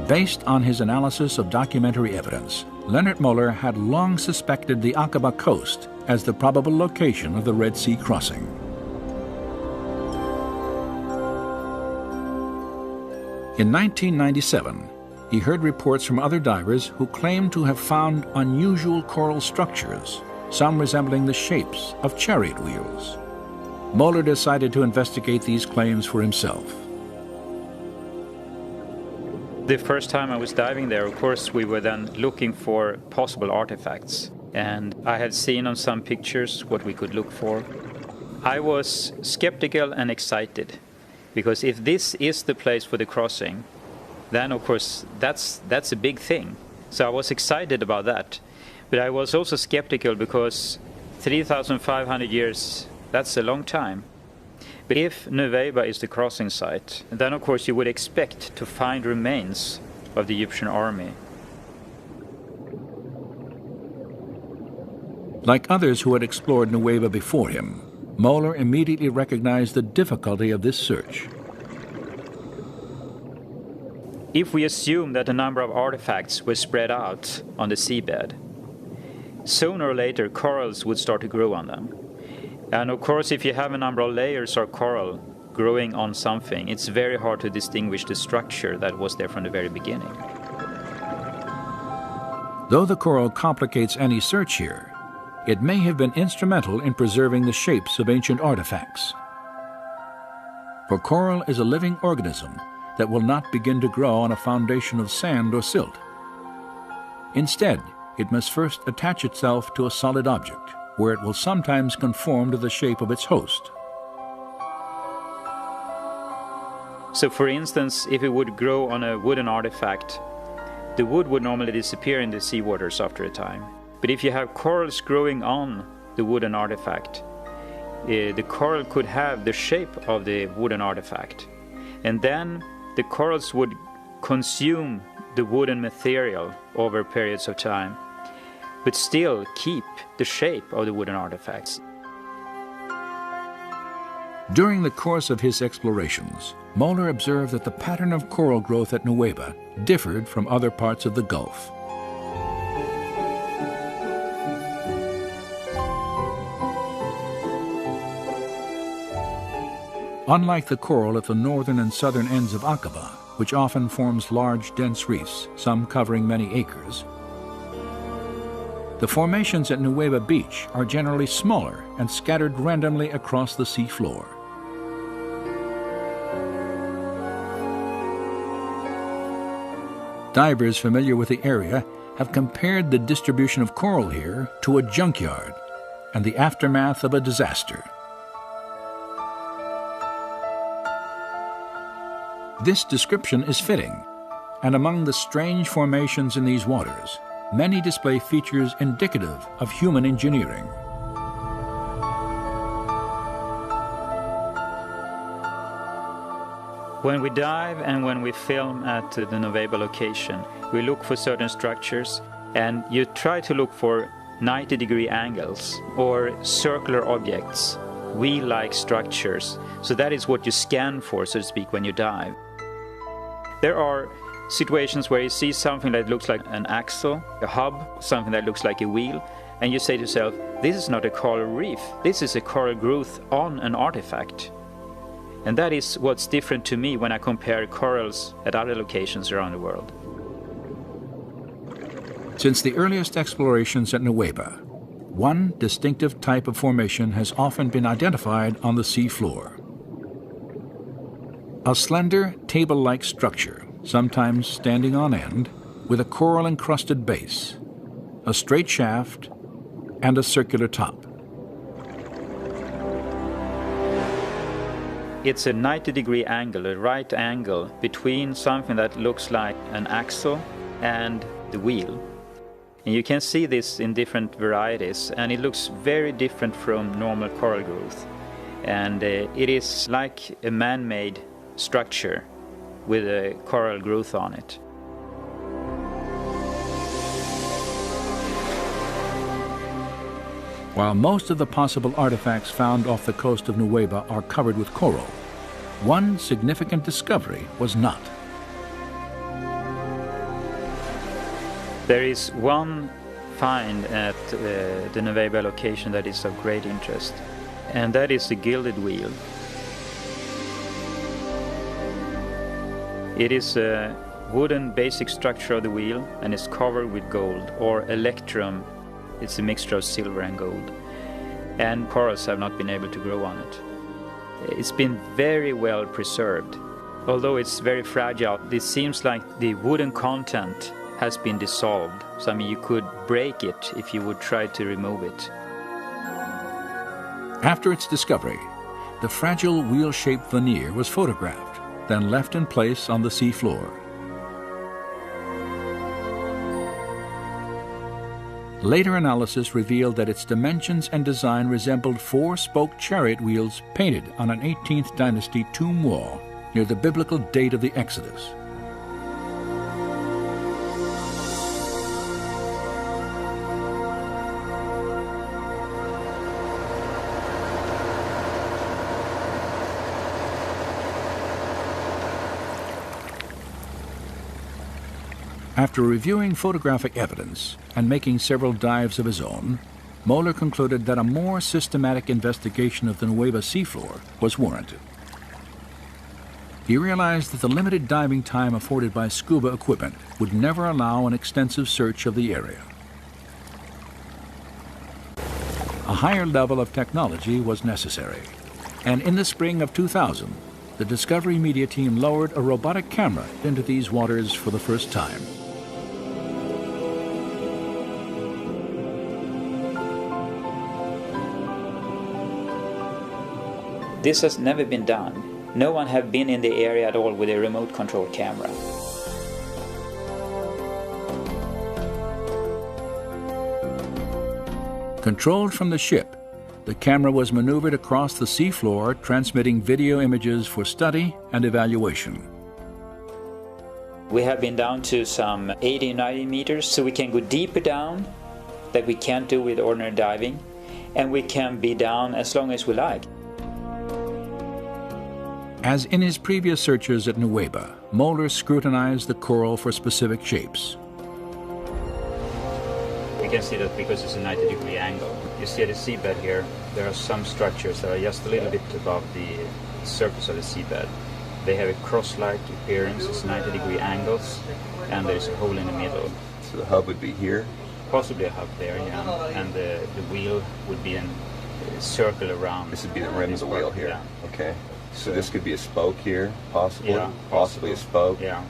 Based on his analysis of documentary evidence, Leonard Muller had long suspected the Aqaba coast as the probable location of the Red Sea crossing. In 1997, he heard reports from other divers who claimed to have found unusual coral structures, some resembling the shapes of chariot wheels. Muller decided to investigate these claims for himself. The first time I was diving there, of course, we were then looking for possible artifacts. And I had seen on some pictures what we could look for. I was skeptical and excited, because if this is the place for the crossing, then of course that's a big thing. So I was excited about that. But I was also skeptical because 3,500 years, that's a long time. But if Nueva is the crossing site, then of course you would expect to find remains of the Egyptian army. Like others who had explored Nueva before him, Muller immediately recognized the difficulty of this search. If we assume that a number of artifacts were spread out on the seabed, sooner or later corals would start to grow on them. And of course, if you have a number of layers of coral growing on something, it's very hard to distinguish the structure that was there from the very beginning. Though the coral complicates any search here, it may have been instrumental in preserving the shapes of ancient artifacts. For coral is a living organism that will not begin to grow on a foundation of sand or silt. Instead, it must first attach itself to a solid object, where it will sometimes conform to the shape of its host. So for instance, if it would grow on a wooden artifact, the wood would normally disappear in the seawaters after a time. But if you have corals growing on the wooden artifact, the coral could have the shape of the wooden artifact. And then the corals would consume the wooden material over periods of time, but still keep the shape of the wooden artifacts. During the course of his explorations, Muller observed that the pattern of coral growth at Nueva differed from other parts of the Gulf. Unlike the coral at the northern and southern ends of Aqaba, which often forms large, dense reefs, some covering many acres, the formations at Nueva Beach are generally smaller and scattered randomly across the seafloor. Divers familiar with the area have compared the distribution of coral here to a junkyard and the aftermath of a disaster. This description is fitting, and among the strange formations in these waters, many display features indicative of human engineering. When we dive and when we film at the Nueva location, we look for certain structures, and you try to look for 90-degree angles or circular objects wheel-like structures. So that is what you scan for, so to speak, when you dive. There are situations where you see something that looks like an axle, a hub, something that looks like a wheel, and you say to yourself, this is not a coral reef, this is a coral growth on an artifact. And that is what's different to me when I compare corals at other locations around the world. Since the earliest explorations at Nueva, one distinctive type of formation has often been identified on the sea floor. A slender, table-like structure, sometimes standing on end, with a coral-encrusted base, a straight shaft, and a circular top. It's a 90-degree angle, a right angle, between something that looks like an axle and the wheel. And you can see this in different varieties, and it looks very different from normal coral growth. And it is like a man-made structure with a coral growth on it. While most of the possible artifacts found off the coast of Nueva are covered with coral, one significant discovery was not. There is one find at the Nueva location that is of great interest, and that is the gilded wheel. It is a wooden basic structure of the wheel and is covered with gold, or electrum. It's a mixture of silver and gold, and corals have not been able to grow on it. It's been very well preserved. Although it's very fragile, it seems like the wooden content has been dissolved. So I mean, you could break it if you would try to remove it. After its discovery, the fragile wheel-shaped veneer was photographed, then left in place on the sea floor. Later analysis revealed that its dimensions and design resembled four-spoke chariot wheels painted on an 18th dynasty tomb wall near the biblical date of the Exodus. After reviewing photographic evidence and making several dives of his own, Moeller concluded that a more systematic investigation of the Nueva seafloor was warranted. He realized that the limited diving time afforded by scuba equipment would never allow an extensive search of the area. A higher level of technology was necessary, and in the spring of 2000, the Discovery Media team lowered a robotic camera into these waters for the first time. This has never been done. No one have been in the area at all with a remote control camera. Controlled from the ship, the camera was maneuvered across the seafloor, transmitting video images for study and evaluation. We have been down to some 80-90 meters, so we can go deeper down that we can't do with ordinary diving, and we can be down as long as we like. As in his previous searches at Nueva, Moeller scrutinized the coral for specific shapes. We can see that because it's a 90-degree angle. You see at the seabed here, there are some structures that are just a little bit above the surface of the seabed. They have a cross-like appearance, it's 90-degree angles, and there's a hole in the middle. So the hub would be here? Possibly a hub there, yeah. And the wheel would be a circle around. This would be the rim of the wheel here? Yeah. Okay. So this could be a spoke here, possibly? Yeah, possibly a spoke? Yeah.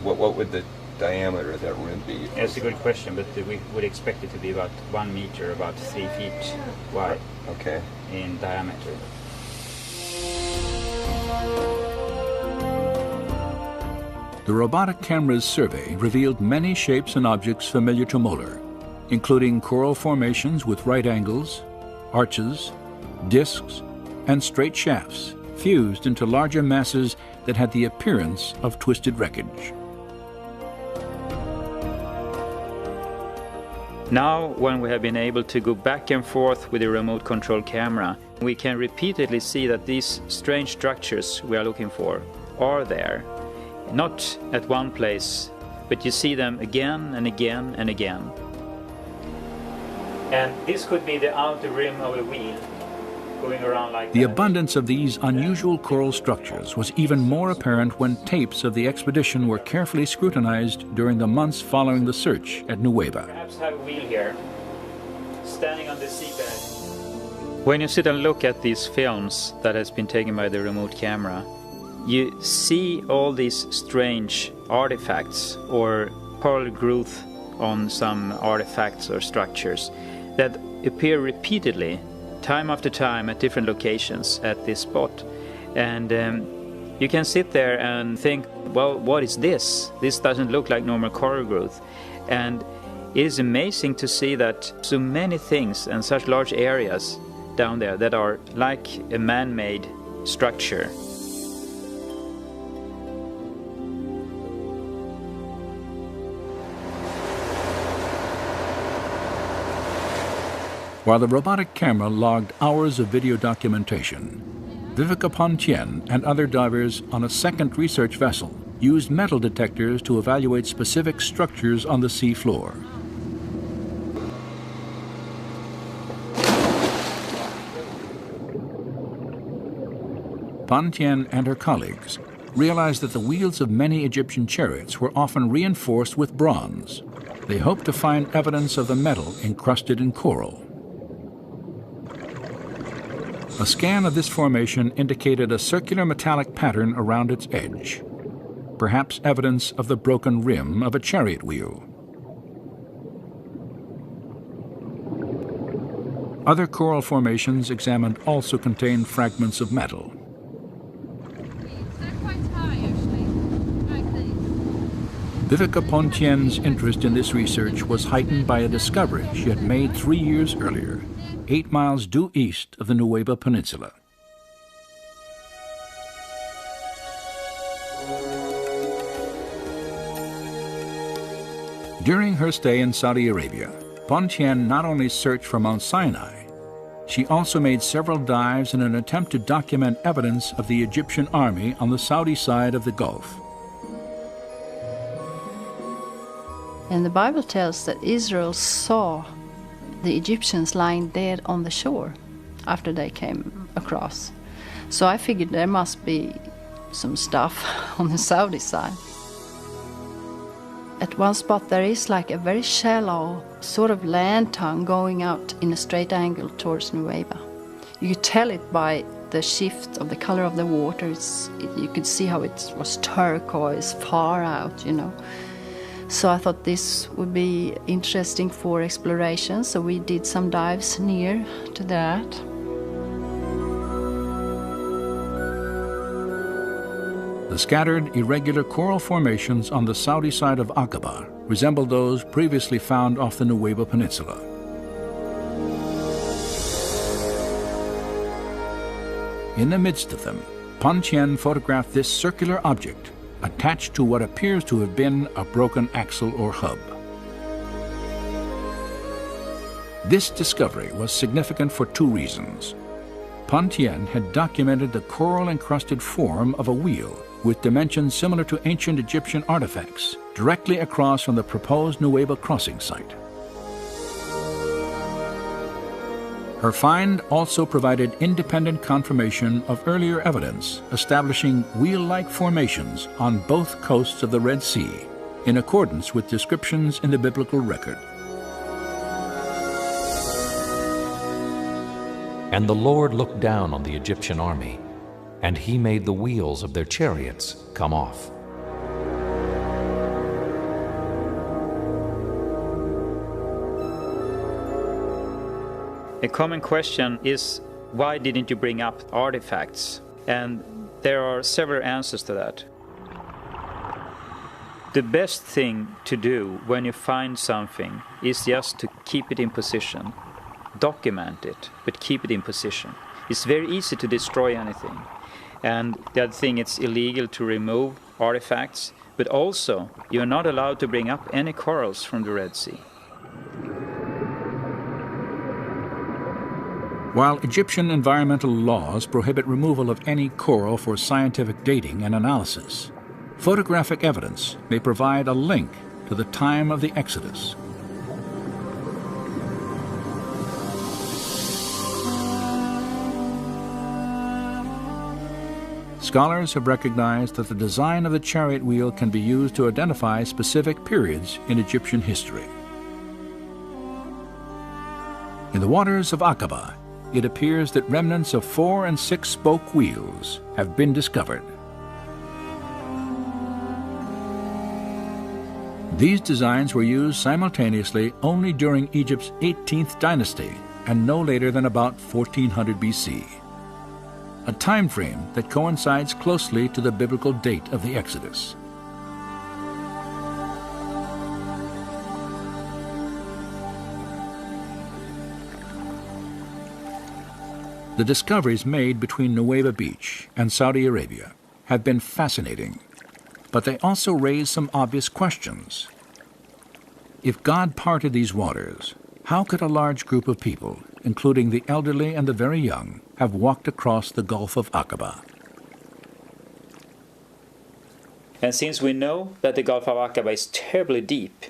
What would the diameter of that rim be? That's a good question, but we would expect it to be about 1 meter, about 3 feet wide. Okay. In diameter. The robotic camera's survey revealed many shapes and objects familiar to Moeller, including coral formations with right angles, arches, discs, and straight shafts fused into larger masses that had the appearance of twisted wreckage. Now, when we have been able to go back and forth with a remote control camera, We can repeatedly see that these strange structures we are looking for are there, not at one place, but you see them again and again and again. And this could be the outer rim of a wheel going around like The that. abundance of these unusual coral structures was even more apparent when tapes of the expedition were carefully scrutinized during the months following the search at Nueva. Perhaps have a wheel here, standing on the seabed. When you sit and look at these films that has been taken by the remote camera, you see all these strange artifacts or coral growth on some artifacts or structures that appear repeatedly, time after time, at different locations at this spot. And you can sit there and think, well, what is this? This doesn't look like normal coral growth. And it is amazing to see that so many things and such large areas down there that are like a man-made structure. While the robotic camera logged hours of video documentation, Viveka Pontien and other divers on a second research vessel used metal detectors to evaluate specific structures on the sea floor. Pontien and her colleagues realized that the wheels of many Egyptian chariots were often reinforced with bronze. They hoped to find evidence of the metal encrusted in coral. A scan of this formation indicated a circular metallic pattern around its edge, perhaps evidence of the broken rim of a chariot wheel. Other coral formations examined also contained fragments of metal. Viveka Pontien's interest in this research was heightened by a discovery she had made 3 years earlier, 8 miles due east of the Nueva Peninsula. During her stay in Saudi Arabia, Pontien not only searched for Mount Sinai, she also made several dives in an attempt to document evidence of the Egyptian army on the Saudi side of the Gulf. And the Bible tells that Israel saw the Egyptians lying dead on the shore after they came across. So I figured there must be some stuff on the Saudi side. At one spot there is like a very shallow sort of land tongue going out in a straight angle towards Nueva. You could tell it by the shift of the color of the water. You could see how it was turquoise far out, you know. So I thought this would be interesting for exploration, so we did some dives near to that. The scattered, irregular coral formations on the Saudi side of Aqaba resemble those previously found off the Nueva Peninsula. In the midst of them, Pontien photographed this circular object attached to what appears to have been a broken axle or hub. This discovery was significant for 2 reasons. Pontien had documented the coral-encrusted form of a wheel with dimensions similar to ancient Egyptian artifacts, directly across from the proposed Nueva crossing site. Her find also provided independent confirmation of earlier evidence establishing wheel-like formations on both coasts of the Red Sea, in accordance with descriptions in the biblical record. And the Lord looked down on the Egyptian army, and he made the wheels of their chariots come off. A common question is, why didn't you bring up artifacts? And there are several answers to that. The best thing to do when you find something is just to keep it in position. Document it, but keep it in position. It's very easy to destroy anything. And the other thing, it's illegal to remove artifacts, but also you're not allowed to bring up any corals from the Red Sea. While Egyptian environmental laws prohibit removal of any coral for scientific dating and analysis, photographic evidence may provide a link to the time of the Exodus. Scholars have recognized that the design of the chariot wheel can be used to identify specific periods in Egyptian history. In the waters of Aqaba, it appears that remnants of 4 and 6 spoke wheels have been discovered. These designs were used simultaneously only during Egypt's 18th dynasty and no later than about 1400 BC. A time frame that coincides closely to the biblical date of the Exodus. The discoveries made between Nuweiba Beach and Saudi Arabia have been fascinating, but they also raise some obvious questions. If God parted these waters, how could a large group of people, including the elderly and the very young, have walked across the Gulf of Aqaba? And since we know that the Gulf of Aqaba is terribly deep,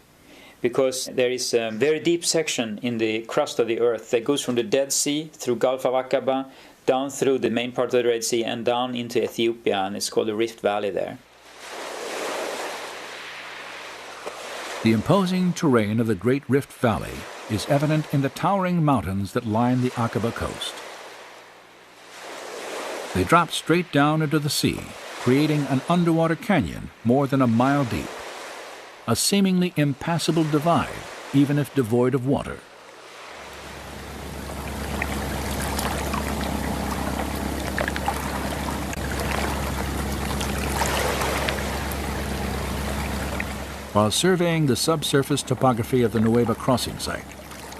because there is a very deep section in the crust of the earth that goes from the Dead Sea through Gulf of Aqaba, down through the main part of the Red Sea and down into Ethiopia, and it's called the Rift Valley there. The imposing terrain of the Great Rift Valley is evident in the towering mountains that line the Aqaba coast. They drop straight down into the sea, creating an underwater canyon more than a mile deep, a seemingly impassable divide, even if devoid of water. While surveying the subsurface topography of the Nuweiba crossing site,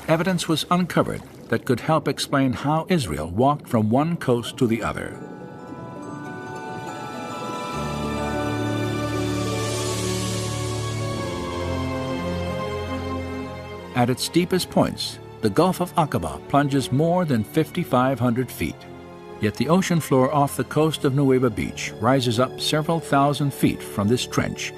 evidence was uncovered that could help explain how Israel walked from one coast to the other. At its deepest points, the Gulf of Aqaba plunges more than 5,500 feet. Yet the ocean floor off the coast of Nuweiba Beach rises up several thousand feet from this trench,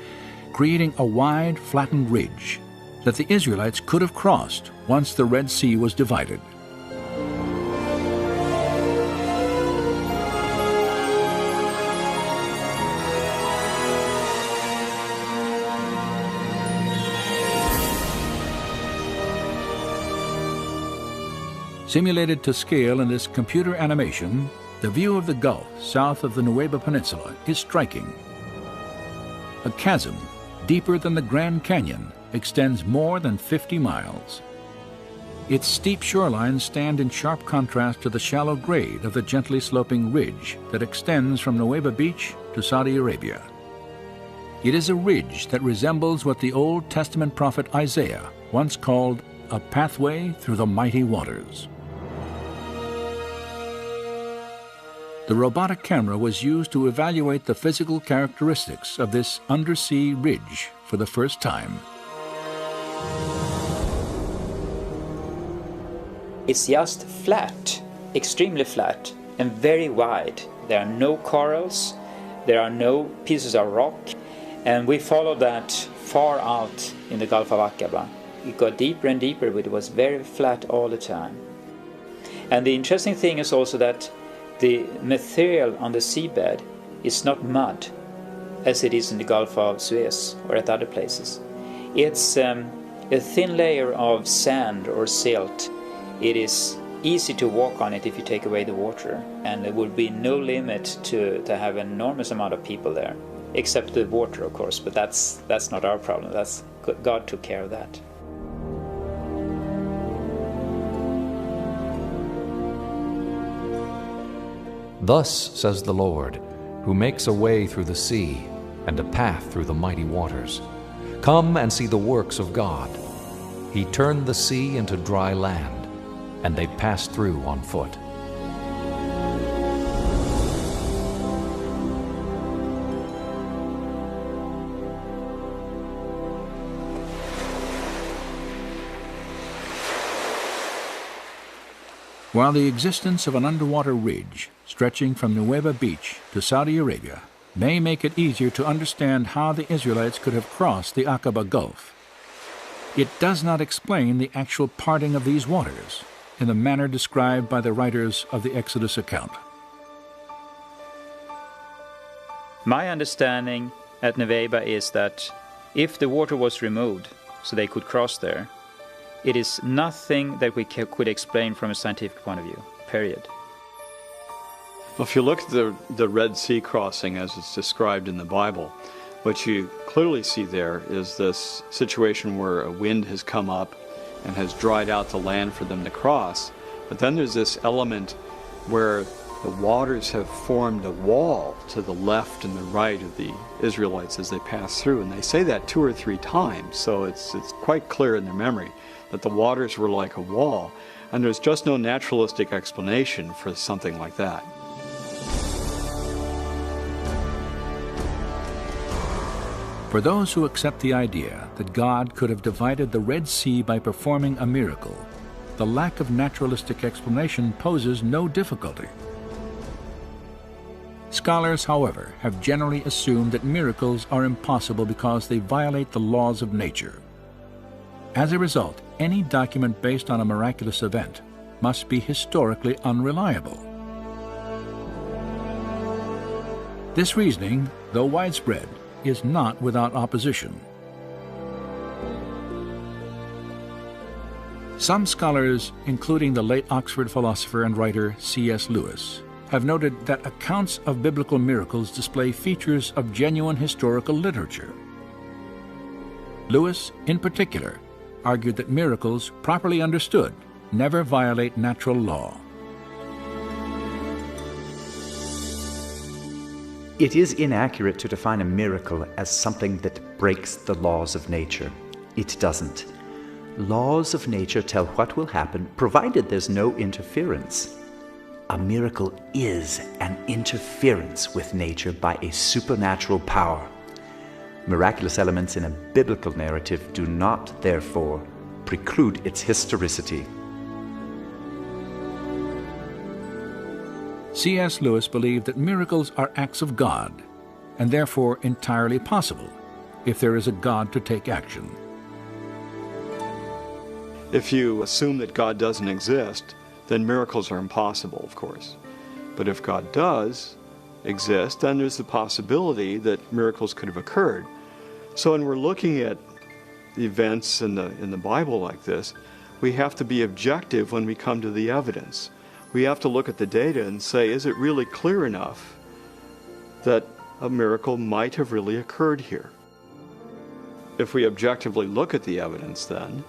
creating a wide, flattened ridge that the Israelites could have crossed once the Red Sea was divided. Simulated to scale in this computer animation, the view of the Gulf south of the Nuweiba Peninsula is striking. A chasm, deeper than the Grand Canyon, extends more than 50 miles. Its steep shorelines stand in sharp contrast to the shallow grade of the gently sloping ridge that extends from Nuweiba Beach to Saudi Arabia. It is a ridge that resembles what the Old Testament prophet Isaiah once called a pathway through the mighty waters. The robotic camera was used to evaluate the physical characteristics of this undersea ridge for the first time. It's just flat, extremely flat, and very wide. There are no corals, there are no pieces of rock, and we followed that far out in the Gulf of Aqaba. It got deeper and deeper, but it was very flat all the time. And the interesting thing is also that the material on the seabed is not mud, as it is in the Gulf of Suez or at other places. It's a thin layer of sand or silt. It is easy to walk on it if you take away the water, and there would be no limit to have an enormous amount of people there, except the water, of course, but that's not our problem. That's God took care of that. Thus says the Lord, who makes a way through the sea and a path through the mighty waters. Come and see the works of God. He turned the sea into dry land, and they passed through on foot. While the existence of an underwater ridge stretching from Nueva Beach to Saudi Arabia may make it easier to understand how the Israelites could have crossed the Aqaba Gulf, it does not explain the actual parting of these waters in the manner described by the writers of the Exodus account. My understanding at Nueva is that if the water was removed so they could cross there, it is nothing that we could explain from a scientific point of view, period. Well, if you look at the Red Sea crossing as it's described in the Bible, what you clearly see there is this situation where a wind has come up and has dried out the land for them to cross. But then there's this element where the waters have formed a wall to the left and the right of the Israelites as they pass through. And they say that 2 or 3 times, so it's quite clear in their memory that the waters were like a wall. And there's just no naturalistic explanation for something like that. For those who accept the idea that God could have divided the Red Sea by performing a miracle, the lack of naturalistic explanation poses no difficulty. Scholars, however, have generally assumed that miracles are impossible because they violate the laws of nature. As a result, any document based on a miraculous event must be historically unreliable. This reasoning, though widespread, is not without opposition. Some scholars, including the late Oxford philosopher and writer C.S. Lewis, have noted that accounts of biblical miracles display features of genuine historical literature. Lewis, in particular, argued that miracles, properly understood, never violate natural law. It is inaccurate to define a miracle as something that breaks the laws of nature. It doesn't. Laws of nature tell what will happen, provided there's no interference. A miracle is an interference with nature by a supernatural power. Miraculous elements in a biblical narrative do not, therefore, preclude its historicity. C.S. Lewis believed that miracles are acts of God, and therefore entirely possible if there is a God to take action. If you assume that God doesn't exist, then miracles are impossible, of course. But if God does exist, then there's the possibility that miracles could have occurred. So when we're looking at the events in the Bible like this, we have to be objective when we come to the evidence. We have to look at the data and say, is it really clear enough that a miracle might have really occurred here? If we objectively look at the evidence then,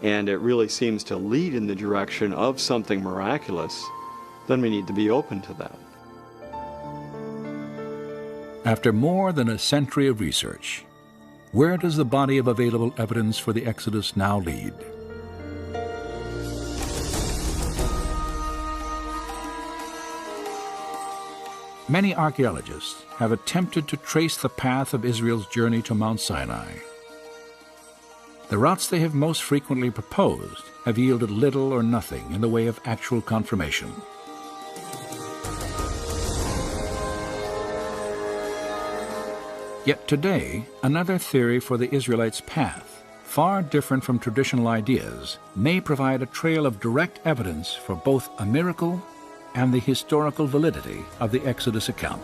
and it really seems to lead in the direction of something miraculous, then we need to be open to that. After more than a century of research, where does the body of available evidence for the Exodus now lead? Many archaeologists have attempted to trace the path of Israel's journey to Mount Sinai. The routes they have most frequently proposed have yielded little or nothing in the way of actual confirmation. Yet today, another theory for the Israelites' path, far different from traditional ideas, may provide a trail of direct evidence for both a miracle and the historical validity of the Exodus account.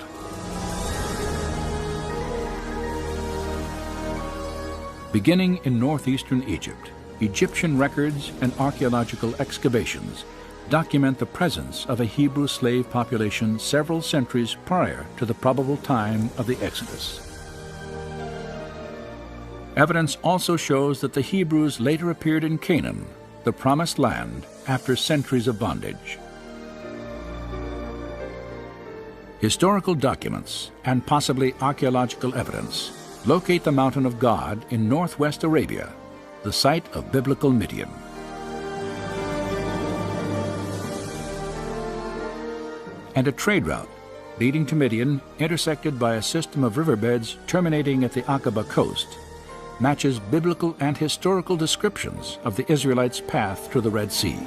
Beginning in northeastern Egypt, Egyptian records and archaeological excavations document the presence of a Hebrew slave population several centuries prior to the probable time of the Exodus. Evidence also shows that the Hebrews later appeared in Canaan, the promised land, after centuries of bondage. Historical documents and possibly archaeological evidence locate the Mountain of God in northwest Arabia, the site of biblical Midian. And a trade route leading to Midian, intersected by a system of riverbeds terminating at the Aqaba coast, matches biblical and historical descriptions of the Israelites' path to the Red Sea.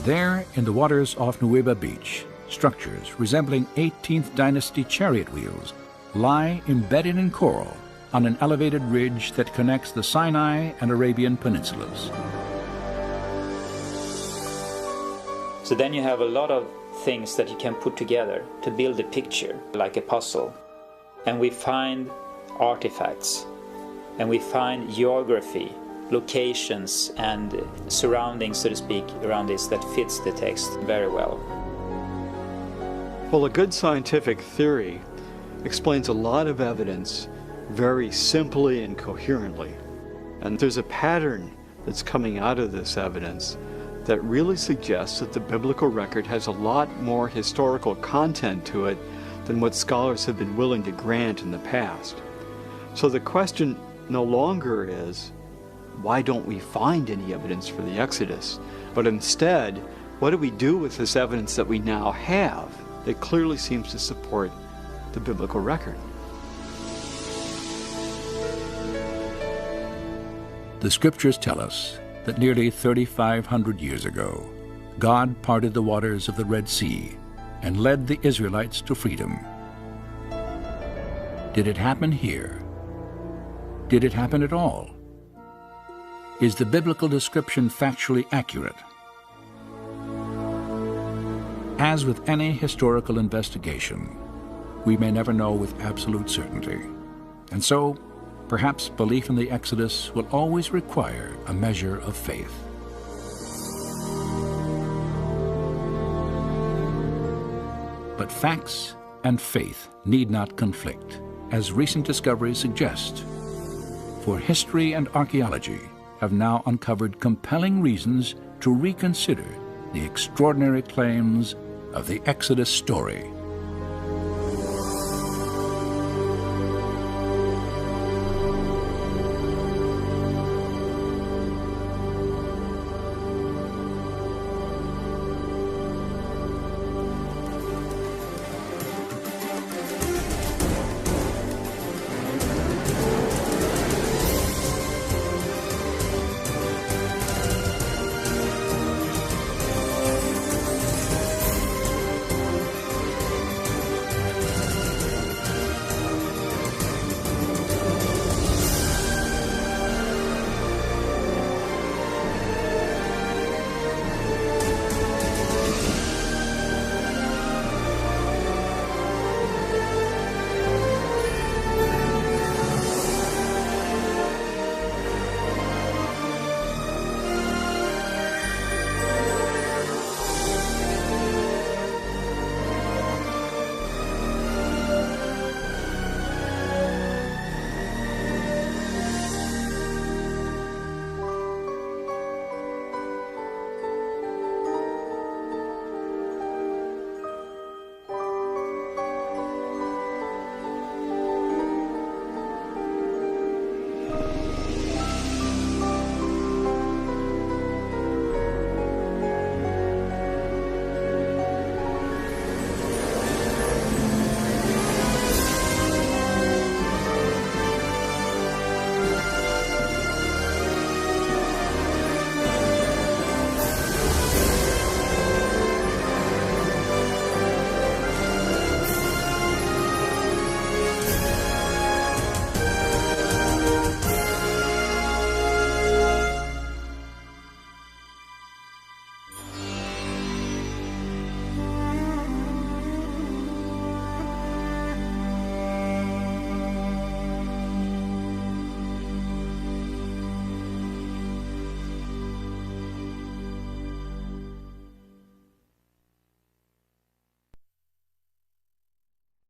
There, in the waters off Nuweiba Beach, structures resembling 18th dynasty chariot wheels lie embedded in coral on an elevated ridge that connects the Sinai and Arabian peninsulas. So then you have a lot of things that you can put together to build a picture, like a puzzle. And we find artifacts, and we find geography, locations and surroundings, so to speak, around this that fits the text very well. Well, a good scientific theory explains a lot of evidence very simply and coherently. And there's a pattern that's coming out of this evidence that really suggests that the biblical record has a lot more historical content to it than what scholars have been willing to grant in the past. So the question no longer is, why don't we find any evidence for the Exodus? But instead, what do we do with this evidence that we now have that clearly seems to support the biblical record? The scriptures tell us that nearly 3,500 years ago, God parted the waters of the Red Sea and led the Israelites to freedom. Did it happen here? Did it happen at all? Is the biblical description factually accurate? As with any historical investigation, we may never know with absolute certainty. And so, perhaps belief in the Exodus will always require a measure of faith. But facts and faith need not conflict, as recent discoveries suggest. For history and archaeology have now uncovered compelling reasons to reconsider the extraordinary claims of the Exodus story.